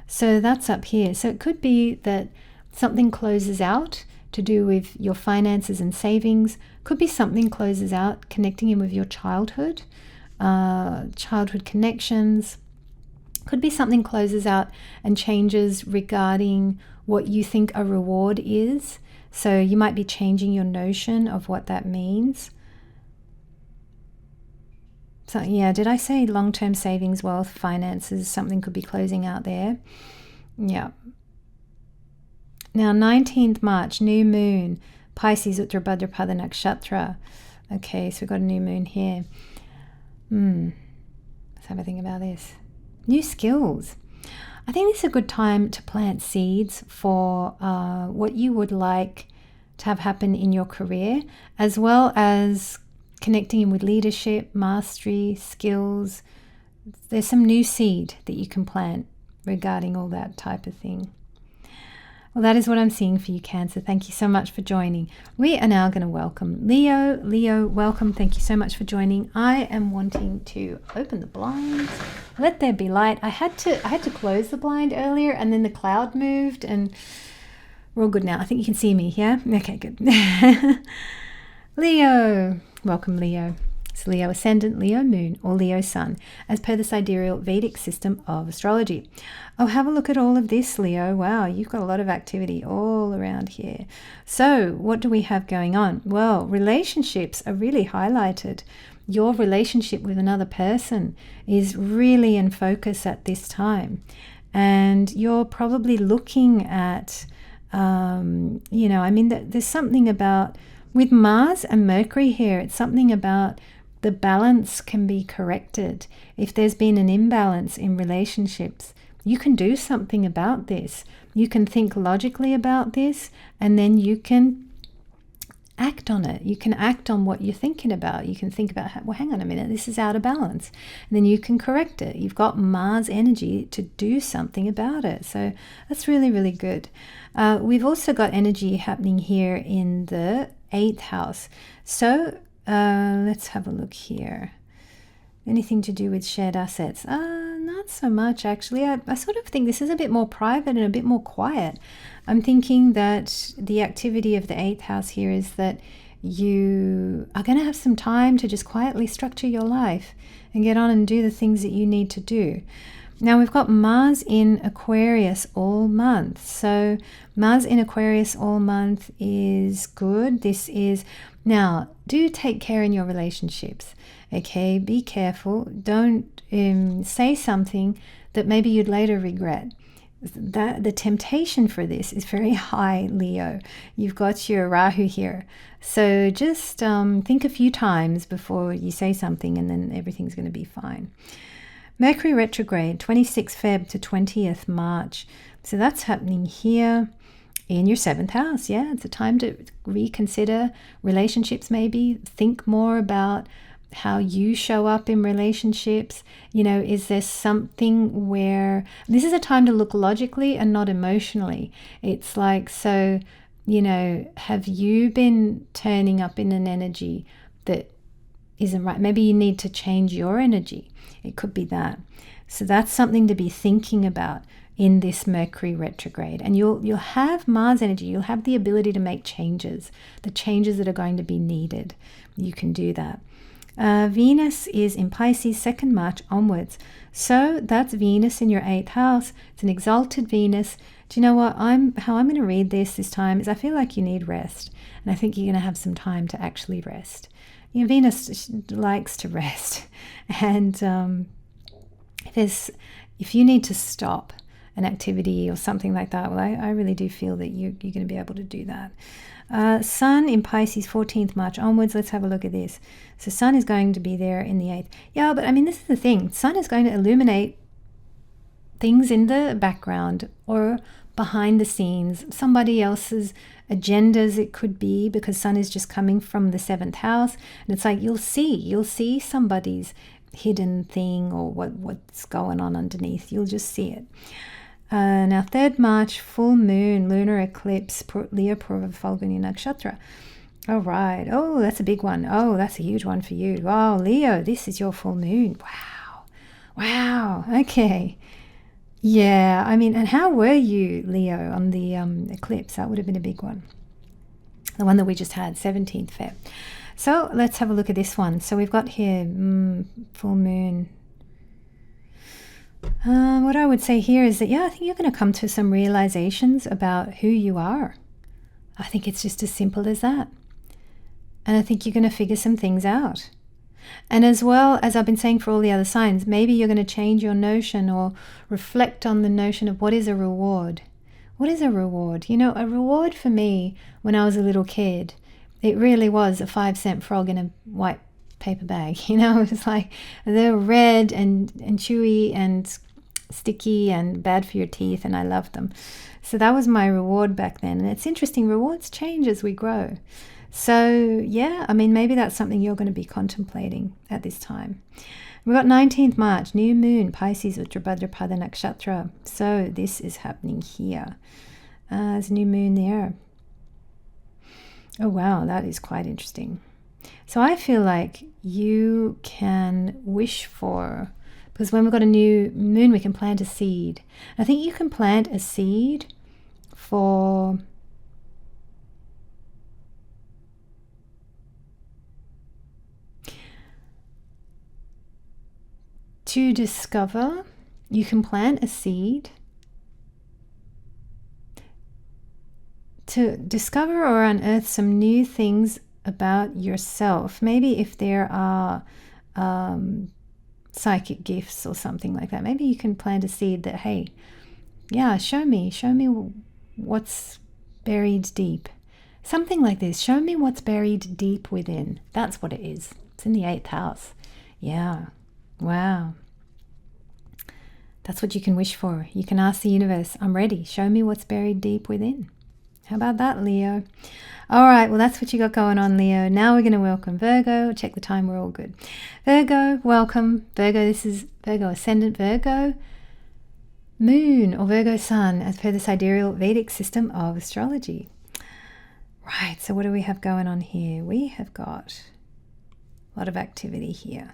So that's up here. So it could be that something closes out to do with your finances and savings. Could be something closes out connecting in with your childhood connections. Could be something closes out and changes regarding what you think a reward is. So you might be changing your notion of what that means. So yeah, did I say long-term savings, wealth, finances? Something could be closing out there. Yeah. Now 19th March, new moon, Pisces, Uttar Bhadrapada Nakshatra. Okay, so we've got a new moon here. Let's have a think about this. New skills. I think this is a good time to plant seeds for what you would like to have happen in your career, as well as connecting in with leadership, mastery, skills. There's some new seed that you can plant regarding all that type of thing. Well, that is what I'm seeing for you, Cancer. Thank you so much for joining. We are now going to welcome Leo. Leo, welcome. Thank you so much for joining. I am wanting to open the blinds. Let there be light. I had to close the blind earlier, and then the cloud moved, and we're all good now. I think you can see me, yeah? Okay, good. Leo. Welcome, Leo. It's Leo Ascendant, Leo Moon, or Leo Sun, as per the sidereal Vedic system of astrology. Oh, have a look at all of this, Leo. Wow, you've got a lot of activity all around here. So what do we have going on? Well, relationships are really highlighted. Your relationship with another person is really in focus at this time. And you're probably looking at There's something about, with Mars and Mercury here, it's something about the balance can be corrected. If there's been an imbalance in relationships, you can do something about this. You can think logically about this, and then you can act on it. You can act on what you're thinking about. You can think about, well, hang on a minute, this is out of balance. And then you can correct it. You've got Mars energy to do something about it. So that's really, really good. We've also got energy happening here in the 8th house. So let's have a look here. Anything to do with shared assets? Not so much, actually. I sort of think this is a bit more private and a bit more quiet. I'm thinking that the activity of the 8th house here is that you are going to have some time to just quietly structure your life and get on and do the things that you need to do. Now, we've got Mars in Aquarius all month. So Mars in Aquarius all month is good. Now, do take care in your relationships. Okay, be careful. Don't say something that maybe you'd later regret. The temptation for this is very high, Leo. You've got your Rahu here. So just think a few times before you say something, and then everything's going to be fine. Mercury Retrograde, 26th Feb to 20th March. So that's happening here in your 7th house. Yeah, it's a time to reconsider relationships, maybe. Think more about how you show up in relationships. Is there something where this is a time to look logically and not emotionally? It's like, so, have you been turning up in an energy that isn't right? Maybe you need to change your energy. It could be that. So that's something to be thinking about in this Mercury retrograde. And you'll have Mars energy. You'll have the ability to make changes, the changes that are going to be needed. You can do that. Venus is in Pisces 2nd March onwards. So that's Venus in your 8th house. It's an exalted Venus. Do you know what? How I'm going to read this time is I feel like you need rest. And I think you're going to have some time to actually rest. Venus likes to rest. And if you need to stop an activity or something like that, well, I really do feel that you're going to be able to do that. Sun in Pisces 14th March onwards. Let's have a look at this. So Sun is going to be there in the 8th. Yeah, but this is the thing. Sun is going to illuminate things in the background or behind the scenes, somebody else's agendas it could be, because Sun is just coming from the 7th house. And it's like you'll see somebody's hidden thing or what's going on underneath. You'll just see it. Now 3rd March, full moon, lunar eclipse, Leo Purva Falguni Nakshatra. All right. Oh, that's a big one. Oh, that's a huge one for you. Oh, Leo, this is your full moon. Wow. Okay. Yeah, and how were you, Leo, on the eclipse? That would have been a big one. The one that we just had, 17th Feb. So let's have a look at this one. So we've got here full moon. What I would say here is that, I think you're going to come to some realizations about who you are. I think it's just as simple as that. And I think you're going to figure some things out. And as well, as I've been saying for all the other signs, maybe you're going to change your notion or reflect on the notion of what is a reward. What is a reward? A reward for me when I was a little kid, it really was a 5-cent frog in a white paper bag. It was like they're red and chewy and sticky and bad for your teeth, and I loved them. So that was my reward back then. And it's interesting, rewards change as we grow. So maybe that's something you're going to be contemplating at this time. We've got 19th March, new moon, Pisces, Uttarabhadrapada Nakshatra. So this is happening here. There's a new moon there. Oh wow, that is quite interesting. So I feel like you can wish for, because when we've got a new moon, we can plant a seed. I think you can plant a seed for to discover. You can plant a seed to discover or unearth some new things about yourself. Maybe if there are psychic gifts or something like that, maybe you can plant a seed that, hey, show me what's Buried deep. Something like this. Show me what's buried deep within. That's what it is. It's in the 8th house. Yeah. Wow. That's what you can wish for. You can ask the universe, I'm ready. Show me what's buried deep within. How about that, Leo? All right, well, that's what you got going on, Leo. Now we're going to welcome Virgo. Check the time, we're all good. Virgo, welcome. Virgo, this is Virgo Ascendant, Virgo Moon, or Virgo Sun, as per the sidereal Vedic system of astrology. Right, so what do we have going on here? We have got a lot of activity here.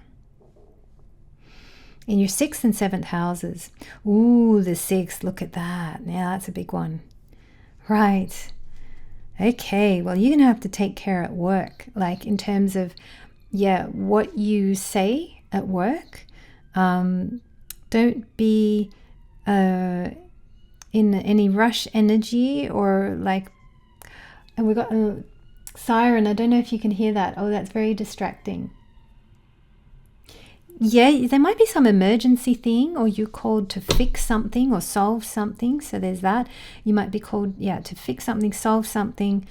In your 6th and 7th houses. Ooh, the 6th, look at that. Now that's a big one. Right. Okay, well, you're going to have to take care at work, like in terms of, what you say at work. Don't be in any rush energy or like, and we've got a siren. I don't know if you can hear that. Oh, that's very distracting. Yeah, there might be some emergency thing, or you're called to fix something or solve something. So there's that. You might be called, to fix something, solve something.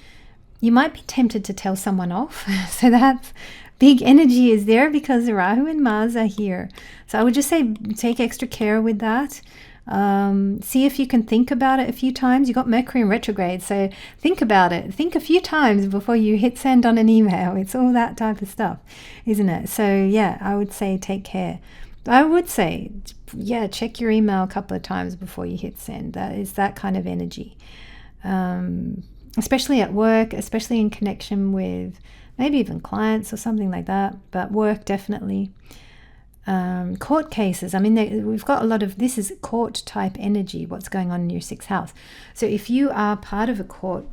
You might be tempted to tell someone off. So that big energy is there because Rahu and Mars are here. So I would just say take extra care with that. See if you can think about it a few times. You got Mercury in retrograde, so think about it. Think a few times before you hit send on an email. It's all that type of stuff, isn't it? So I would say take care. I would say, check your email a couple of times before you hit send. That is that kind of energy, especially at work, especially in connection with maybe even clients or something like that. But work, definitely. Court cases. I mean, we've got a lot of, this is court type energy, what's going on in your 6th house. So if you are part of a court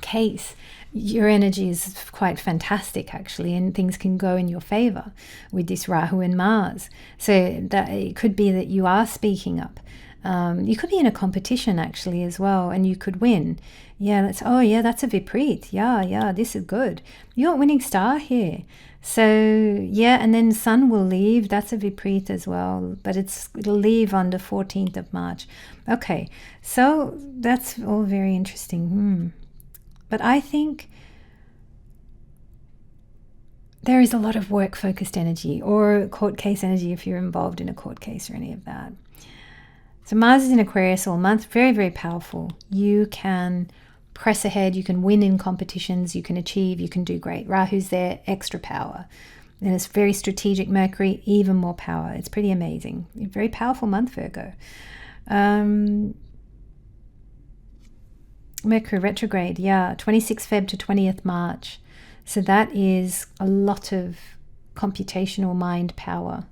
case, your energy is quite fantastic actually, and things can go in your favor with this Rahu and Mars. So that it could be that you are speaking up. You could be in a competition actually as well, and you could win. That's a Vipreet. This is good. You got winning star here. So and then Sun will leave. That's a Vipreet as well, but it'll leave on the 14th of March. Okay, so that's all very interesting. But I think there is a lot of work-focused energy or court case energy if you're involved in a court case or any of that. So Mars is in Aquarius all month. Very, very powerful. You can press ahead, you can win in competitions, you can achieve, you can do great. Rahu's there, extra power. And it's very strategic. Mercury, even more power. It's pretty amazing. A very powerful month, Virgo. Mercury retrograde, 26th Feb to 20th March. So that is a lot of computational mind power.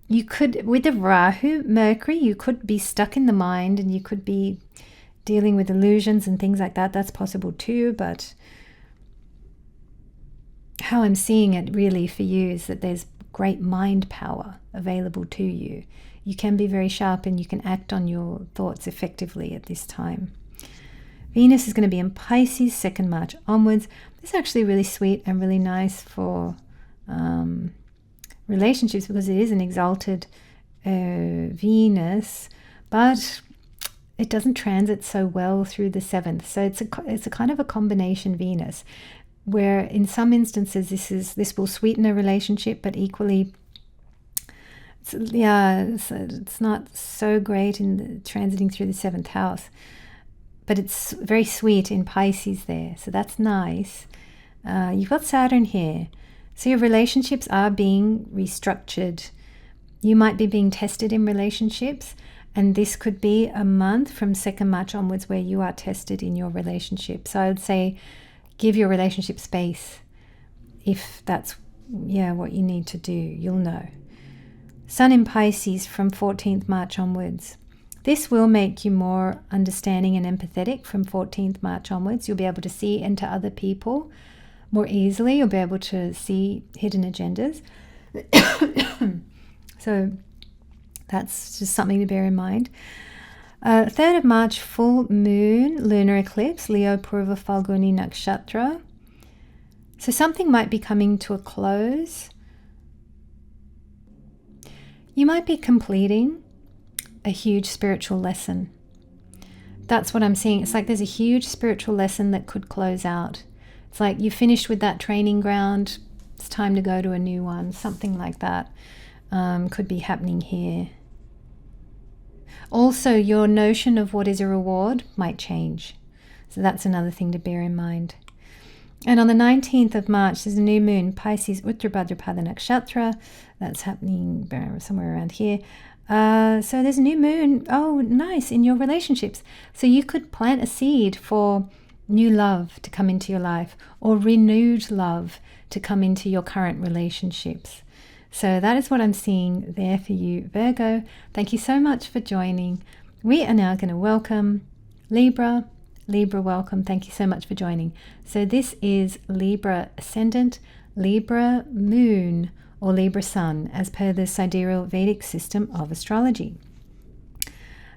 You could, with the Rahu, Mercury, you could be stuck in the mind and you could be dealing with illusions and things like that. That's possible too, but how I'm seeing it really for you is that there's great mind power available to you. You can be very sharp and you can act on your thoughts effectively at this time. Venus is going to be in Pisces 2nd March onwards. This is actually really sweet and really nice for relationships because it is an exalted Venus, but it doesn't transit so well through the 7th. So it's a kind of a combination Venus, where in some instances this will sweeten a relationship, but equally it's not so great in the transiting through the 7th house. But it's very sweet in Pisces there, so that's nice. You've got Saturn here, so your relationships are being restructured. You might be being tested in relationships, and this could be a month from 2nd March onwards where you are tested in your relationship. So I would say give your relationship space. If that's what you need to do, you'll know. Sun in Pisces from 14th March onwards. This will make you more understanding and empathetic from 14th March onwards. You'll be able to see into other people more easily. You'll be able to see hidden agendas. So that's just something to bear in mind. 3rd of March, full moon, lunar eclipse, Leo Purva Falguni Nakshatra. So something might be coming to a close. You might be completing a huge spiritual lesson. That's what I'm seeing. It's like there's a huge spiritual lesson that could close out. It's like you finished with that training ground. It's time to go to a new one. Something like that could be happening here. Also, your notion of what is a reward might change. So that's another thing to bear in mind. And on the 19th of March, there's a new moon, Pisces, Uttarabhadrapada Nakshatra. That's happening somewhere around here. So there's a new moon, oh nice, in your relationships. So you could plant a seed for new love to come into your life, or renewed love to come into your current relationships. So that is what I'm seeing there for you, Virgo. Thank you so much for joining. We are now going to welcome Libra. Libra, welcome. Thank you so much for joining. So this is Libra Ascendant, Libra Moon, or Libra Sun, as per the sidereal Vedic system of astrology.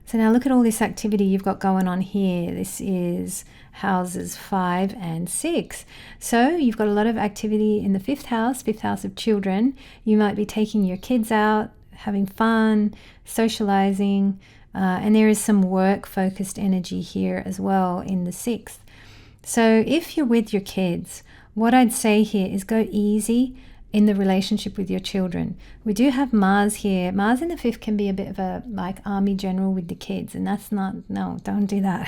So now look at all this activity you've got going on here. This is houses 5 and 6. So you've got a lot of activity in the fifth house of children. You might be taking your kids out, having fun, socializing, and there is some work-focused energy here as well in the 6th. So if you're with your kids, what I'd say here is go easy in the relationship with your children. We do have Mars here. Mars in the 5th can be a bit of a like army general with the kids, and that's not, no, don't do that.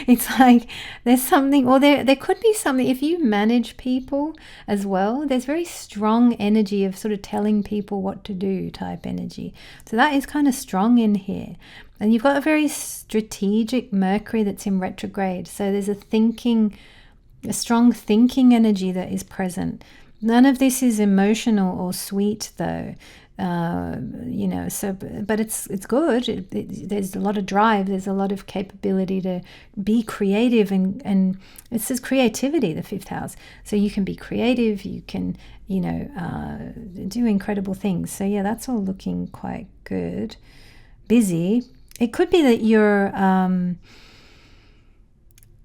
It's like there's something, or there could be something, if you manage people as well, there's very strong energy of sort of telling people what to do type energy. So that is kind of strong in here. And you've got a very strategic Mercury that's in retrograde. So there's a strong thinking energy that is present. None of this is emotional or sweet, though, so, but it's good. There's a lot of drive. There's a lot of capability to be creative, and it says creativity, the 5th house. So you can be creative. You can, do incredible things. So yeah, that's all looking quite good. Busy. It could be that you're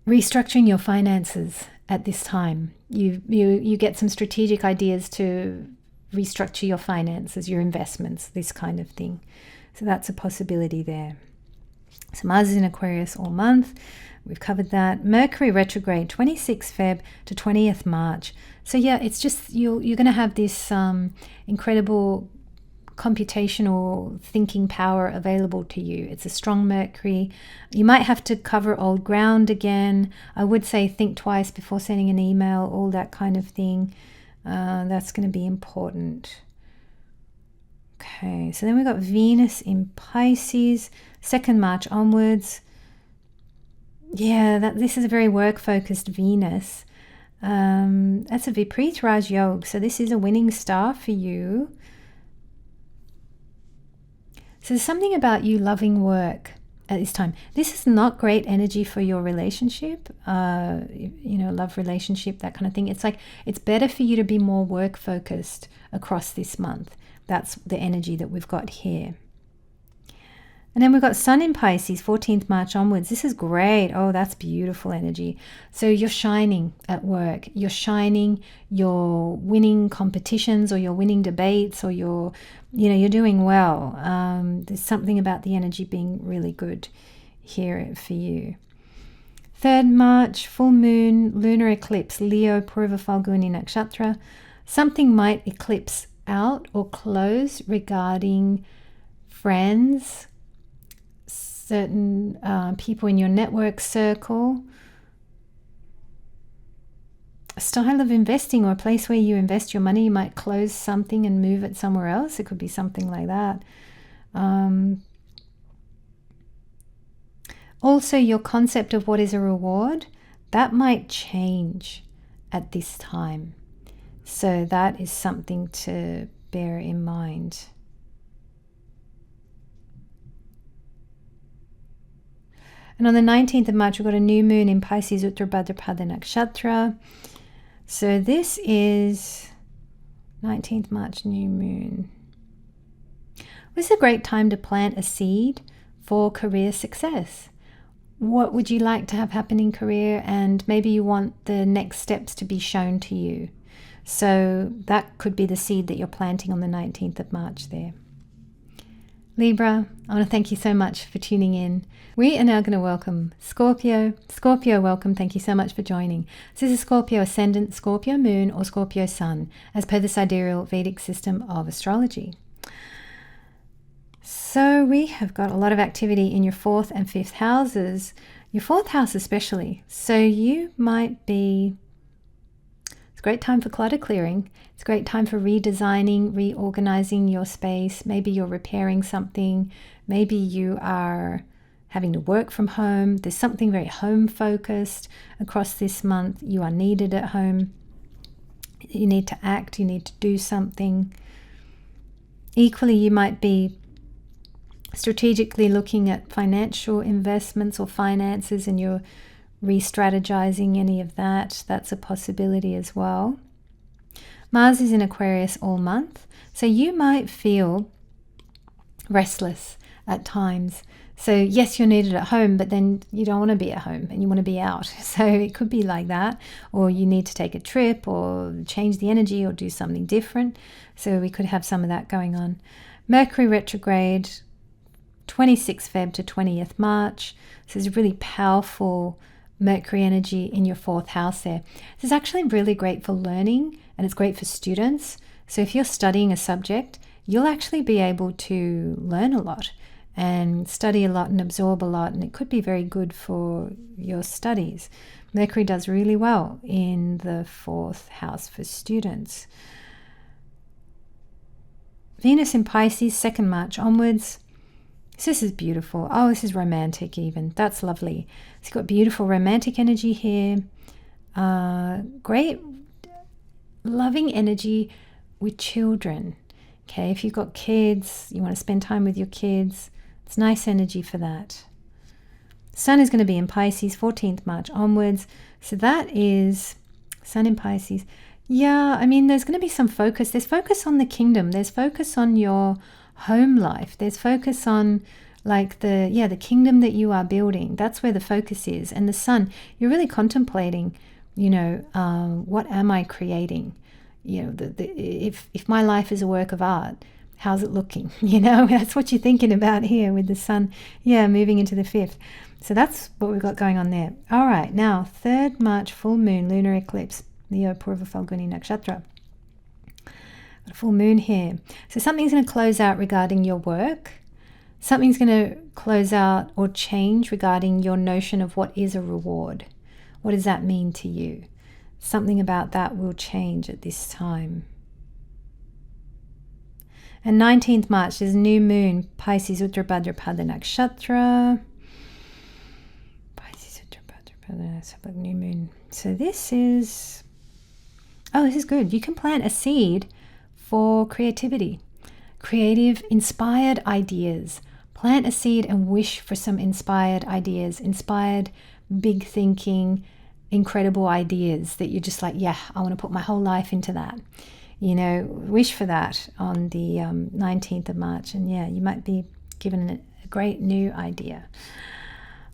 restructuring your finances at this time. You get some strategic ideas to restructure your finances, your investments, this kind of thing. So that's a possibility there. So Mars is in Aquarius all month. We've covered that. Mercury retrograde, 26th Feb to 20th March. So yeah, it's just you're going to have this incredible computational thinking power available to you. It's a strong Mercury. You might have to cover old ground again. I would say think twice before sending an email, all that kind of thing. That's going to be important. Okay, so then we've got Venus in Pisces, 2nd March onwards. Yeah, this is a very work-focused Venus. That's a Vipreet Raj Yoga, so this is a winning star for you. So there's something about you loving work at this time. This is not great energy for your relationship, love relationship, that kind of thing. It's like it's better for you to be more work focused across this month. That's the energy that we've got here. And then we've got Sun in Pisces, 14th March onwards. This is great. Oh, that's beautiful energy. So you're shining at work. You're shining. You're winning competitions, or you're winning debates, or you're doing well. There's something about the energy being really good here for you. 3rd March, full moon, lunar eclipse, Leo, Purva Falguni Nakshatra. Something might eclipse out or close regarding friends, certain people in your network circle, a style of investing, or a place where you invest your money. You might close something and move it somewhere else. It could be something like that. Also, your concept of what is a reward, that might change at this time. So that is something to bear in mind. And on the 19th of March, we've got a new moon in Pisces, Uttarabhadrapada Nakshatra. So this is 19th March, new moon. This is a great time to plant a seed for career success. What would you like to have happen in career? And maybe you want the next steps to be shown to you. So that could be the seed that you're planting on the 19th of March there. Libra, I want to thank you so much for tuning in. We are now going to welcome Scorpio. Scorpio, welcome. Thank you so much for joining. So this is Scorpio Ascendant, Scorpio Moon, or Scorpio Sun, as per the sidereal Vedic system of astrology. So we have got a lot of activity in your 4th and 5th houses, your 4th house especially. So you might be, it's a great time for clutter clearing. It's a great time for redesigning, reorganizing your space. Maybe you're repairing something. Maybe you are having to work from home. There's something very home focused across this month. You are needed at home. You need to act. You need to do something. Equally, you might be strategically looking at financial investments or finances, and you're re-strategizing any of that. That's a possibility as well. Mars is in Aquarius all month, so you might feel restless at times. So yes, you're needed at home, but then you don't want to be at home and you want to be out. So it could be like that, or you need to take a trip or change the energy or do something different. So we could have some of that going on. Mercury Retrograde, 26th Feb to 20th March. So there's really powerful Mercury energy in your 4th house there. This is actually really great for learning, and it's great for students. So if you're studying a subject, you'll actually be able to learn a lot and study a lot and absorb a lot, and it could be very good for your studies. Mercury does really well in the 4th house for students. Venus in Pisces, 2nd March onwards. This is beautiful. Oh, this is romantic even. That's lovely. So you've got beautiful romantic energy here. Great loving energy with children. Okay, if you've got kids, you want to spend time with your kids, it's nice energy for that. Sun is going to be in Pisces, 14th March onwards. So that is Sun in Pisces. Yeah, I mean, there's going to be some focus. There's focus on the kingdom. There's focus on your home life. There's focus on like the kingdom that you are building. That's where the focus is. And the sun, you're really contemplating, what am I creating? If my life is a work of art, how's it looking? That's what you're thinking about here with the sun. Yeah, moving into the 5th. So that's what we've got going on there. All right, now 3rd March full moon, lunar eclipse, Leo Purva Falguni Nakshatra. A full moon here. So something's going to close out regarding your work. Something's going to close out or change regarding your notion of what is a reward. What does that mean to you? Something about that will change at this time. And 19th March is new moon, Pisces Uttarabhadrapada Nakshatra. Pisces Uttarabhadrapada, let's have a new moon. So this is good. You can plant a seed for creativity, creative, inspired ideas. Plant a seed and wish for some inspired ideas, inspired, big thinking, incredible ideas that you're just like, yeah, I want to put my whole life into that. Wish for that on the 19th of March. And yeah, you might be given a great new idea.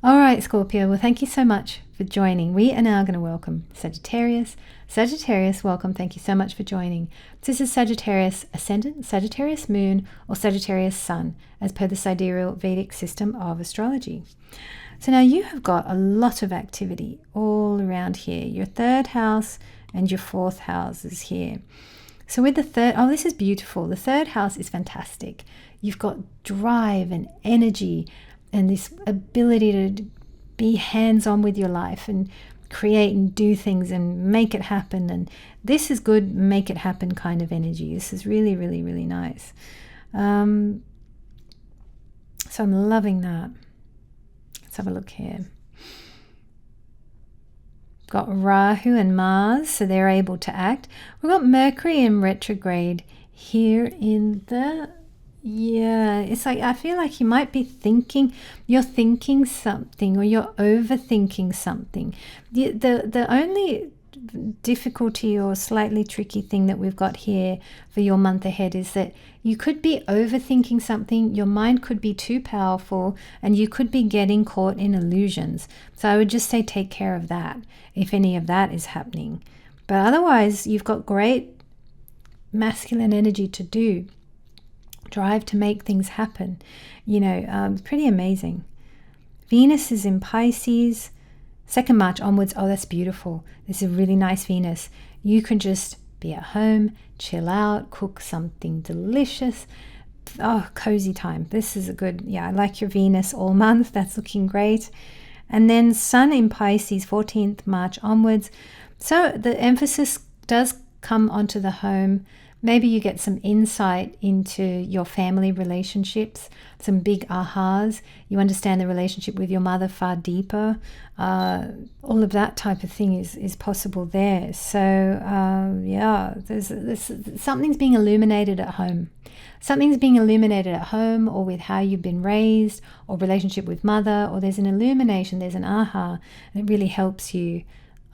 All right, Scorpio. Well, thank you so much for joining. We are now going to welcome Sagittarius. Sagittarius, welcome. Thank you so much for joining. This is Sagittarius Ascendant, Sagittarius Moon, or Sagittarius Sun, as per the sidereal Vedic system of astrology. So now you have got a lot of activity all around here. Your 3rd house and your 4th house is here. So with the 3rd, this is beautiful. The 3rd house is fantastic. You've got drive and energy and this ability to be hands-on with your life and create and do things and make it happen. And this is good, make it happen kind of energy. This is really, really, really nice. So I'm loving that. Let's have a look here. Got Rahu and Mars, so they're able to act. We've got Mercury in retrograde here in the... Yeah, it's like I feel like you might be you're thinking something or you're overthinking something. The only difficulty or slightly tricky thing that we've got here for your month ahead is that you could be overthinking something, your mind could be too powerful, and you could be getting caught in illusions. So I would just say take care of that if any of that is happening. But otherwise, you've got great masculine energy to drive to make things happen. Pretty amazing. Venus is in Pisces, 2nd March onwards. Oh, that's beautiful. This is a really nice Venus. You can just be at home, chill out, cook something delicious. Oh, cozy time. This is a good, I like your Venus all month. That's looking great. And then Sun in Pisces, 14th March onwards. So the emphasis does come onto the home. Maybe you get some insight into your family relationships, some big ahas. You understand the relationship with your mother far deeper. All of that type of thing is possible there. So there's something's being illuminated at home. Something's being illuminated at home, or with how you've been raised, or relationship with mother, or there's an illumination, there's an aha, and it really helps you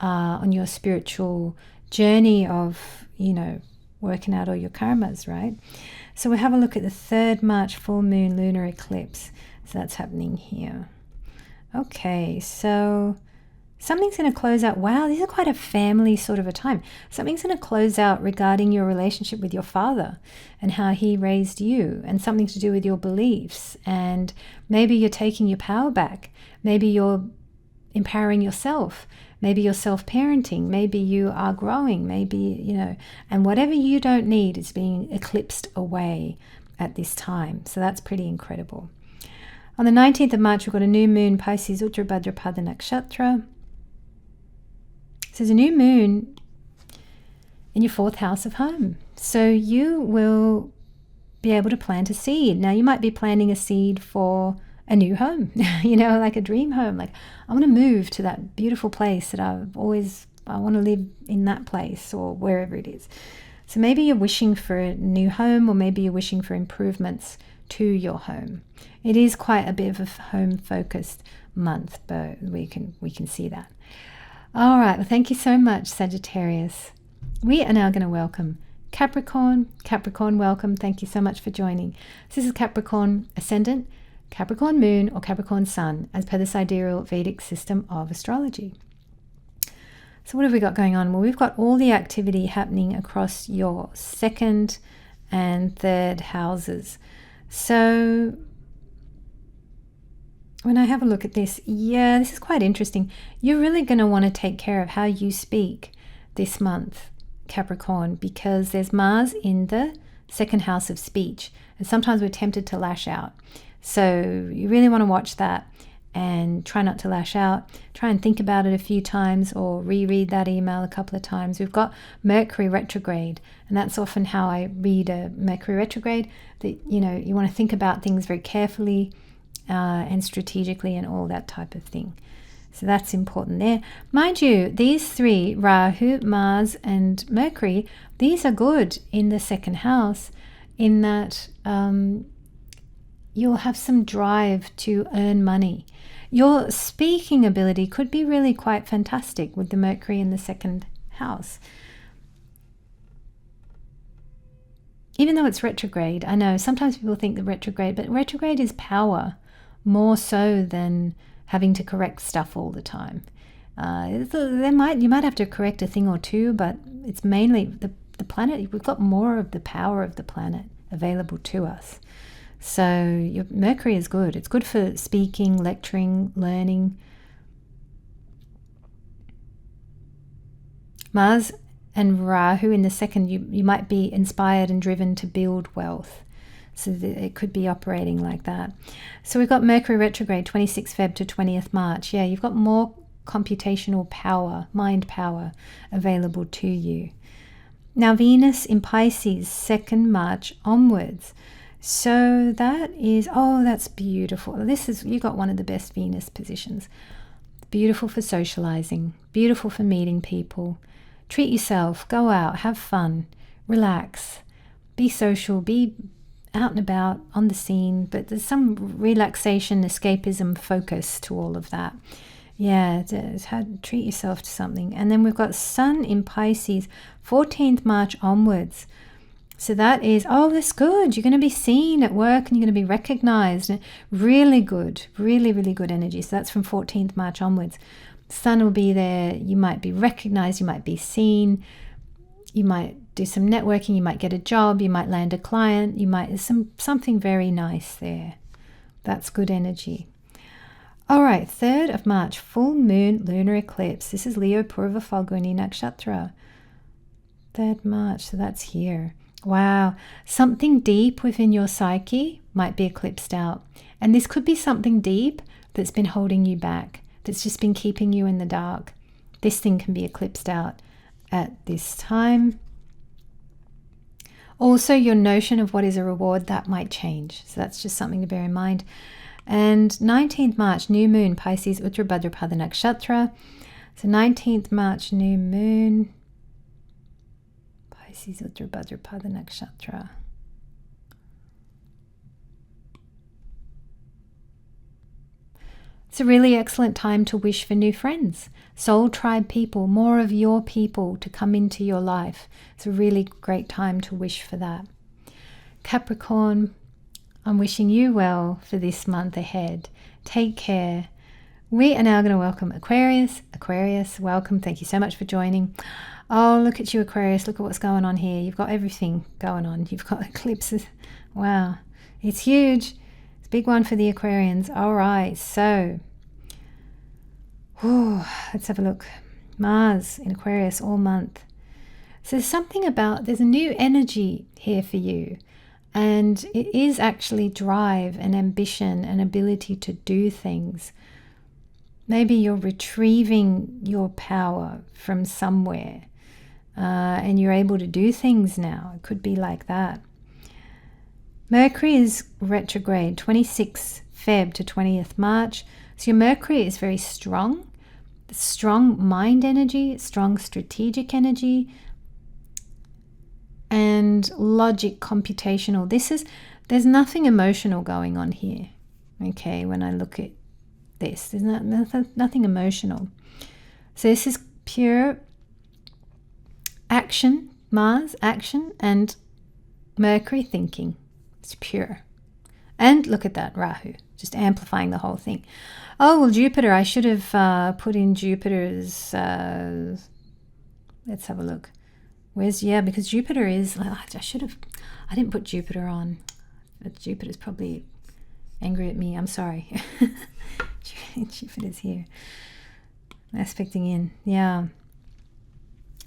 on your spiritual journey of, working out all your karmas, right? So we'll have a look at the 3rd March full moon lunar eclipse. So that's happening here. Okay, so something's going to close out. Wow, this is quite a family sort of a time. Something's going to close out regarding your relationship with your father and how he raised you, and something to do with your beliefs. And maybe you're taking your power back. Maybe you're empowering yourself. Maybe you're self-parenting. Maybe you are growing. Maybe, and whatever you don't need is being eclipsed away at this time. So that's pretty incredible. On the 19th of March, we've got a new moon, Pisces, Uttar Bhadrapada Nakshatra. So there's a new moon in your 4th house of home. So you will be able to plant a seed. Now, you might be planting a seed for a new home, like a dream home. Like, I want to move to that beautiful place that I want to live in that place, or wherever it is. So maybe you're wishing for a new home, or maybe you're wishing for improvements to your home. It is quite a bit of a home-focused month, but we can see that. All right, well, thank you so much, Sagittarius. We are now going to welcome Capricorn. Capricorn, welcome. Thank you so much for joining. So this is Capricorn Ascendant, Capricorn Moon, or Capricorn Sun, as per the sidereal Vedic system of astrology. So what have we got going on? Well, we've got all the activity happening across your 2nd and 3rd houses. So when I have a look at this, this is quite interesting. You're really going to want to take care of how you speak this month, Capricorn, because there's Mars in the 2nd house of speech, and sometimes we're tempted to lash out. So you really want to watch that and try not to lash out. Try and think about it a few times, or reread that email a couple of times. We've got Mercury Retrograde, and that's often how I read a Mercury Retrograde, that you want to think about things very carefully and strategically and all that type of thing. So that's important there. Mind you, these 3, Rahu, Mars and Mercury, these are good in the 2nd house, in that you'll have some drive to earn money. Your speaking ability could be really quite fantastic with the Mercury in the 2nd house. Even though it's retrograde, I know sometimes people think the retrograde, but retrograde is power more so than having to correct stuff all the time. You might have to correct a thing or two, but it's mainly the planet. We've got more of the power of the planet available to us. So your Mercury is good. It's good for speaking, lecturing, learning. Mars and Rahu in the 2nd, you might be inspired and driven to build wealth. So it could be operating like that. So we've got Mercury retrograde, 26th Feb to 20th March. Yeah, you've got more computational power, mind power available to you. Now Venus in Pisces, 2nd March onwards. So that is, that's beautiful. You got one of the best Venus positions. Beautiful for socializing, beautiful for meeting people. Treat yourself, go out, have fun, relax, be social, be out and about on the scene, but there's some relaxation, escapism, focus to all of that. Yeah, treat yourself to something. And then we've got Sun in Pisces, 14th March onwards. So that is, that's good. You're going to be seen at work and you're going to be recognized. Really good, really, really good energy. So that's from 14th March onwards. Sun will be there. You might be recognized. You might be seen. You might do some networking, you might get a job, you might land a client, you might, something very nice there. That's good energy. All right, 3rd of March, full moon lunar eclipse. This is Leo Purva Falguni Nakshatra. 3rd March, so that's here. Wow, something deep within your psyche might be eclipsed out. And this could be something deep that's been holding you back, that's just been keeping you in the dark. This thing can be eclipsed out at this time. Also, your notion of what is a reward, that might change. So that's just something to bear in mind. And 19th March, new moon, Pisces, Uttar Bhadrapada Nakshatra. So 19th March, new moon, Pisces, Uttar Bhadrapada Nakshatra. It's a really excellent time to wish for new friends, soul tribe people, more of your people to come into your life. It's a really great time to wish for that. Capricorn, I'm wishing you well for this month ahead. Take care. We are now going to welcome Aquarius. Aquarius, welcome. Thank you so much for joining. Oh, look at you, Aquarius. Look at what's going on here. You've got everything going on. You've got eclipses. Wow. It's huge. It's a big one for the Aquarians. All right. So, let's have a look. Mars in Aquarius all month. So there's something about, there's a new energy here for you. And it is actually drive and ambition and ability to do things. Maybe you're retrieving your power from somewhere and you're able to do things now. It could be like that. Mercury is retrograde, 26th Feb to 20th March. So your Mercury is very strong. Strong mind energy, strong strategic energy, and logic, computational. There's nothing emotional going on here. Okay, when I look at this, there's nothing emotional. So this is pure action, Mars, action, and Mercury thinking. It's pure. And look at that, Rahu, just amplifying the whole thing. Oh, well, Jupiter, I should have put in Jupiter's, let's have a look. Because Jupiter is, I didn't put Jupiter on. But Jupiter's probably angry at me. I'm sorry. Jupiter's here. Aspecting in, yeah.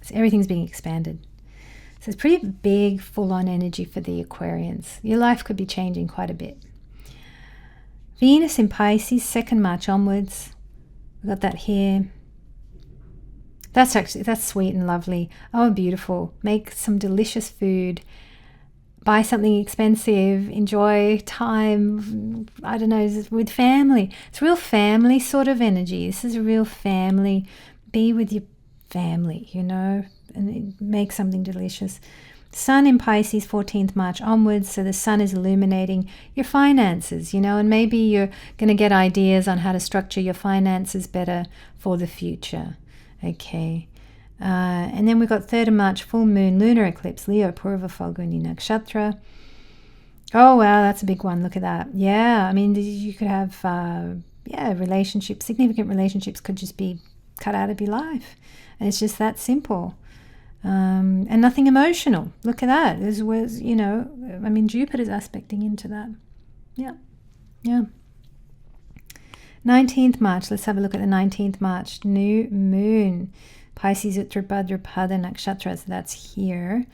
So everything's being expanded. So it's pretty big, full-on energy for the Aquarians. Your life could be changing quite a bit. Venus in Pisces, 2nd March onwards. We've got that here. That's sweet and lovely. Oh, beautiful. Make some delicious food. Buy something expensive. Enjoy time, I don't know, with family. It's real family sort of energy. This is a real family. Be with your family, and make something delicious. Sun in Pisces, 14th March onwards. So the sun is illuminating your finances, and maybe you're going to get ideas on how to structure your finances better for the future. Okay. And then we've got 3rd of March, full moon, lunar eclipse, Leo Purva Falguni Nakshatra. Oh, wow, that's a big one. Look at that. Yeah, I mean, you could have, relationships, significant relationships could just be cut out of your life. And it's just that simple. And nothing emotional. Look at that. Jupiter's aspecting into that. Yeah. 19th March. Let's have a look at the 19th March. New moon. Pisces Uttar Bhadrapada Nakshatra. So that's here.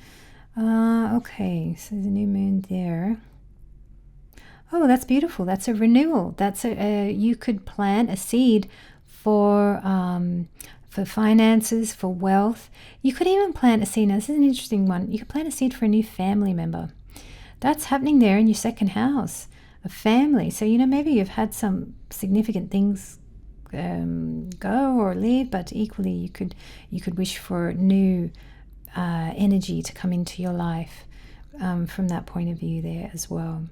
Okay. So there's a new moon there. Oh, that's beautiful. That's a renewal. That's you could plant a seed for finances, for wealth. You could even plant a seed. Now, this is an interesting one. You could plant a seed for a new family member. That's happening there in your 2nd house, a family. So, maybe you've had some significant things go or leave, but equally you could wish for new energy to come into your life from that point of view there as well.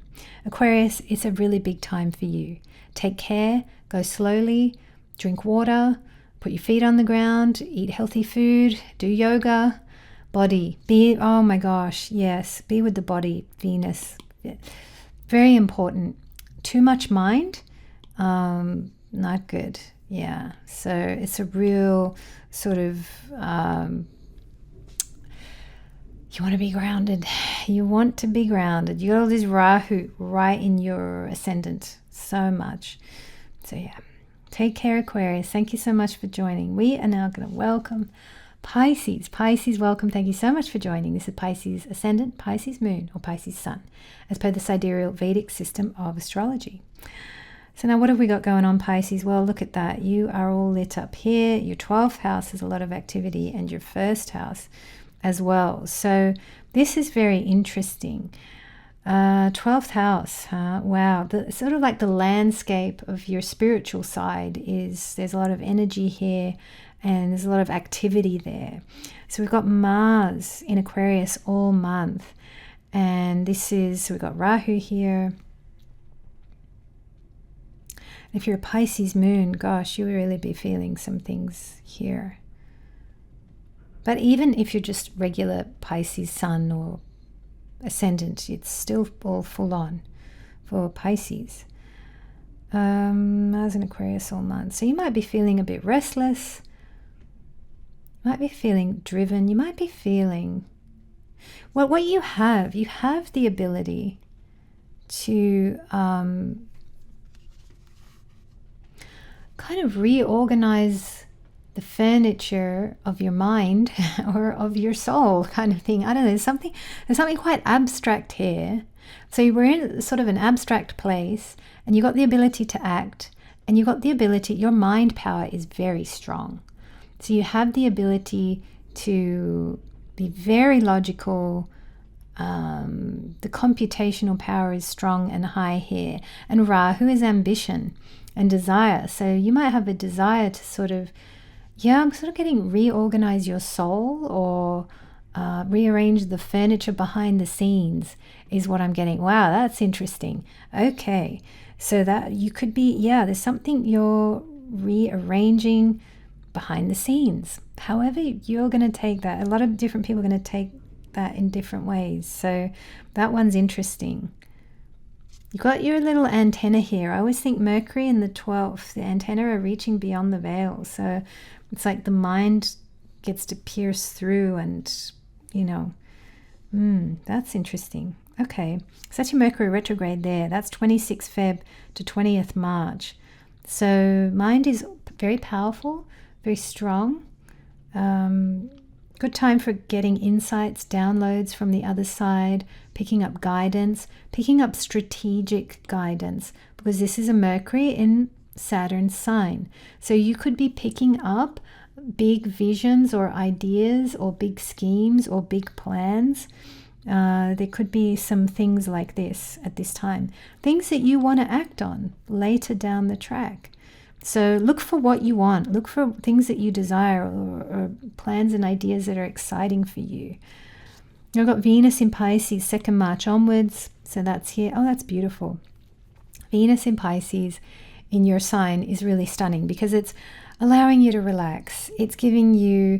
Aquarius, it's a really big time for you. Take care, go slowly, drink water, put your feet on the ground, eat healthy food, do yoga. Body, oh my gosh, yes, be with the body, Venus. Very important. Too much mind, not good. Yeah, so it's a real sort of You want to be grounded. You want to be grounded. You got all this Rahu right in your ascendant so much. So yeah, take care, Aquarius. Thank you so much for joining. We are now going to welcome Pisces. Pisces, welcome. Thank you so much for joining. This is Pisces ascendant, Pisces moon, or Pisces sun, as per the sidereal Vedic system of astrology. So now what have we got going on, Pisces? Well, look at that. You are all lit up here. Your 12th house has a lot of activity, and your first house as well. So this is very interesting. 12th house, huh? Wow. Sort of like the landscape of your spiritual side there's a lot of energy here, and there's a lot of activity there. So we've got Mars in Aquarius all month, and so we've got Rahu here. If you're a Pisces moon, gosh, you will really be feeling some things here. But even if you're just regular Pisces sun or ascendant, it's still all full on for Pisces. Mars in Aquarius all month. So you might be feeling a bit restless. Might be feeling driven. You might be feeling... Well, what you have the ability to kind of reorganize the furniture of your mind or of your soul, kind of thing. I don't know, there's something quite abstract here. So we're in sort of an abstract place, and you got the ability to act, and you got the ability, your mind power is very strong. So you have the ability to be very logical. The computational power is strong and high here. And Rahu is ambition and desire. So you might have a desire to sort of, I'm sort of getting reorganize your soul, or rearrange the furniture behind the scenes is what I'm getting. Wow, that's interesting. Okay, so that you could be, there's something you're rearranging behind the scenes. However you're going to take that, a lot of different people are going to take that in different ways. So that one's interesting. You got your little antenna here. I always think Mercury in the 12th, the antenna are reaching beyond the veil. So it's like the mind gets to pierce through, and, that's interesting. Okay, so that's your Mercury retrograde there. That's 26th Feb to 20th March. So mind is very powerful, very strong. Good time for getting insights, downloads from the other side, picking up guidance, picking up strategic guidance, because this is a Mercury in Saturn's sign. So you could be picking up big visions or ideas or big schemes or big plans. There could be some things like this at this time, things that you want to act on later down the track. So look for what you want. Look for things that you desire, or plans and ideas that are exciting for you. I've got Venus in Pisces, 2nd March onwards. So that's here. Oh, that's beautiful. Venus in Pisces in your sign is really stunning, because it's allowing you to relax. It's giving you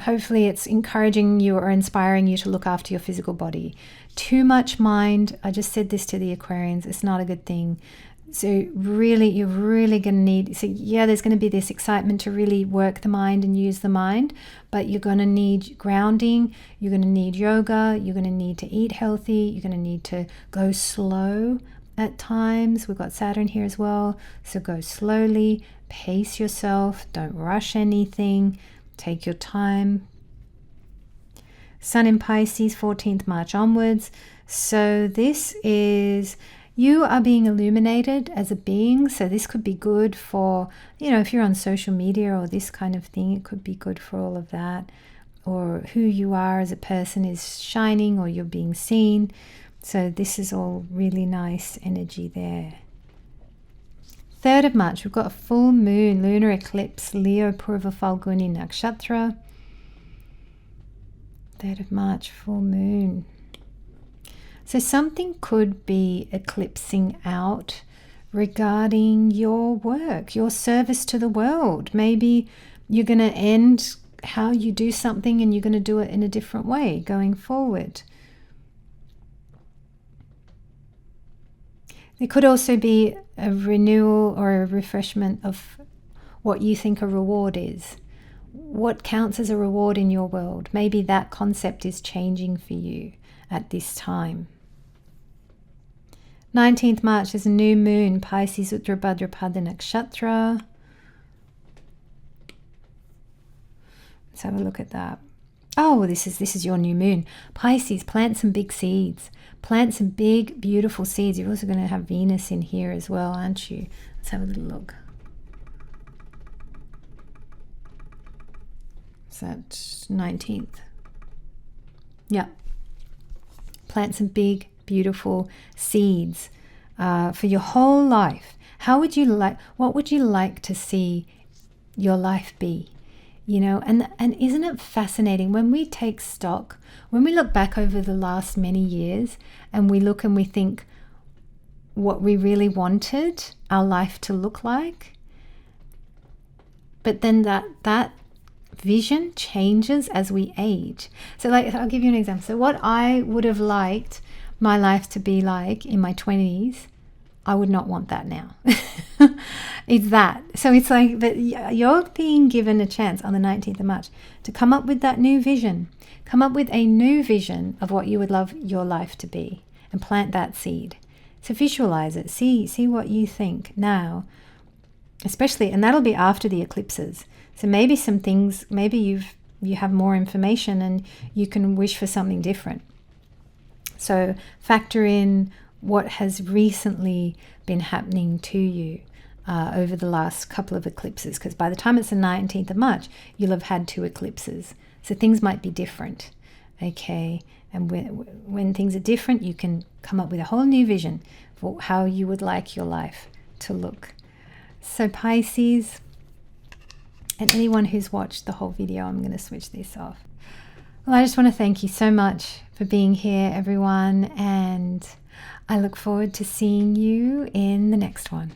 hopefully it's encouraging you or inspiring you to look after your physical body. Too much mind, I just said this to the Aquarians, it's not a good thing. So really, you're really going to need, there's going to be this excitement to really work the mind and use the mind, but you're going to need grounding, you're going to need yoga, you're going to need to eat healthy, you're going to need to go slow at times. We've got Saturn here as well, so go slowly, pace yourself, don't rush anything, take your time. Sun in Pisces, 14th March onwards. So this is... you are being illuminated as a being, so this could be good for, if you're on social media or this kind of thing, it could be good for all of that. Or who you are as a person is shining, or you're being seen. So this is all really nice energy there. 3rd of March, we've got a full moon, lunar eclipse, Leo Purva Falguni Nakshatra. 3rd of March, full moon. So something could be eclipsing out regarding your work, your service to the world. Maybe you're going to end how you do something, and you're going to do it in a different way going forward. There could also be a renewal or a refreshment of what you think a reward is, what counts as a reward in your world. Maybe that concept is changing for you at this time. 19th March is a new moon, Pisces Uttarabhadrapada Nakshatra. Let's have a look at that. Oh, this is your new moon. Pisces, plant some big seeds. Plant some big, beautiful seeds. You're also going to have Venus in here as well, aren't you? Let's have a little look. Is that 19th? Yeah. Plant some big, beautiful seeds for your whole life. What would you like to see your life be? You know, and isn't it fascinating when we take stock, when we look back over the last many years and we look and we think what we really wanted our life to look like, but then that vision changes as we age. So like, I'll give you an example. So what I would have liked my life to be like in my 20s, I would not want that now. It's that. So it's like that you're being given a chance on the 19th of March to come up with that new vision. Come up with a new vision of what you would love your life to be and plant that seed. So visualize it. See what you think now, especially, and that'll be after the eclipses. So maybe some things, maybe you have more information and you can wish for something different. So factor in what has recently been happening to you over the last couple of eclipses, because by the time it's the 19th of March, you'll have had 2 eclipses. So things might be different, okay? And when things are different, you can come up with a whole new vision for how you would like your life to look. So Pisces, and anyone who's watched the whole video, I'm going to switch this off. Well, I just want to thank you so much for being here, everyone, and I look forward to seeing you in the next one.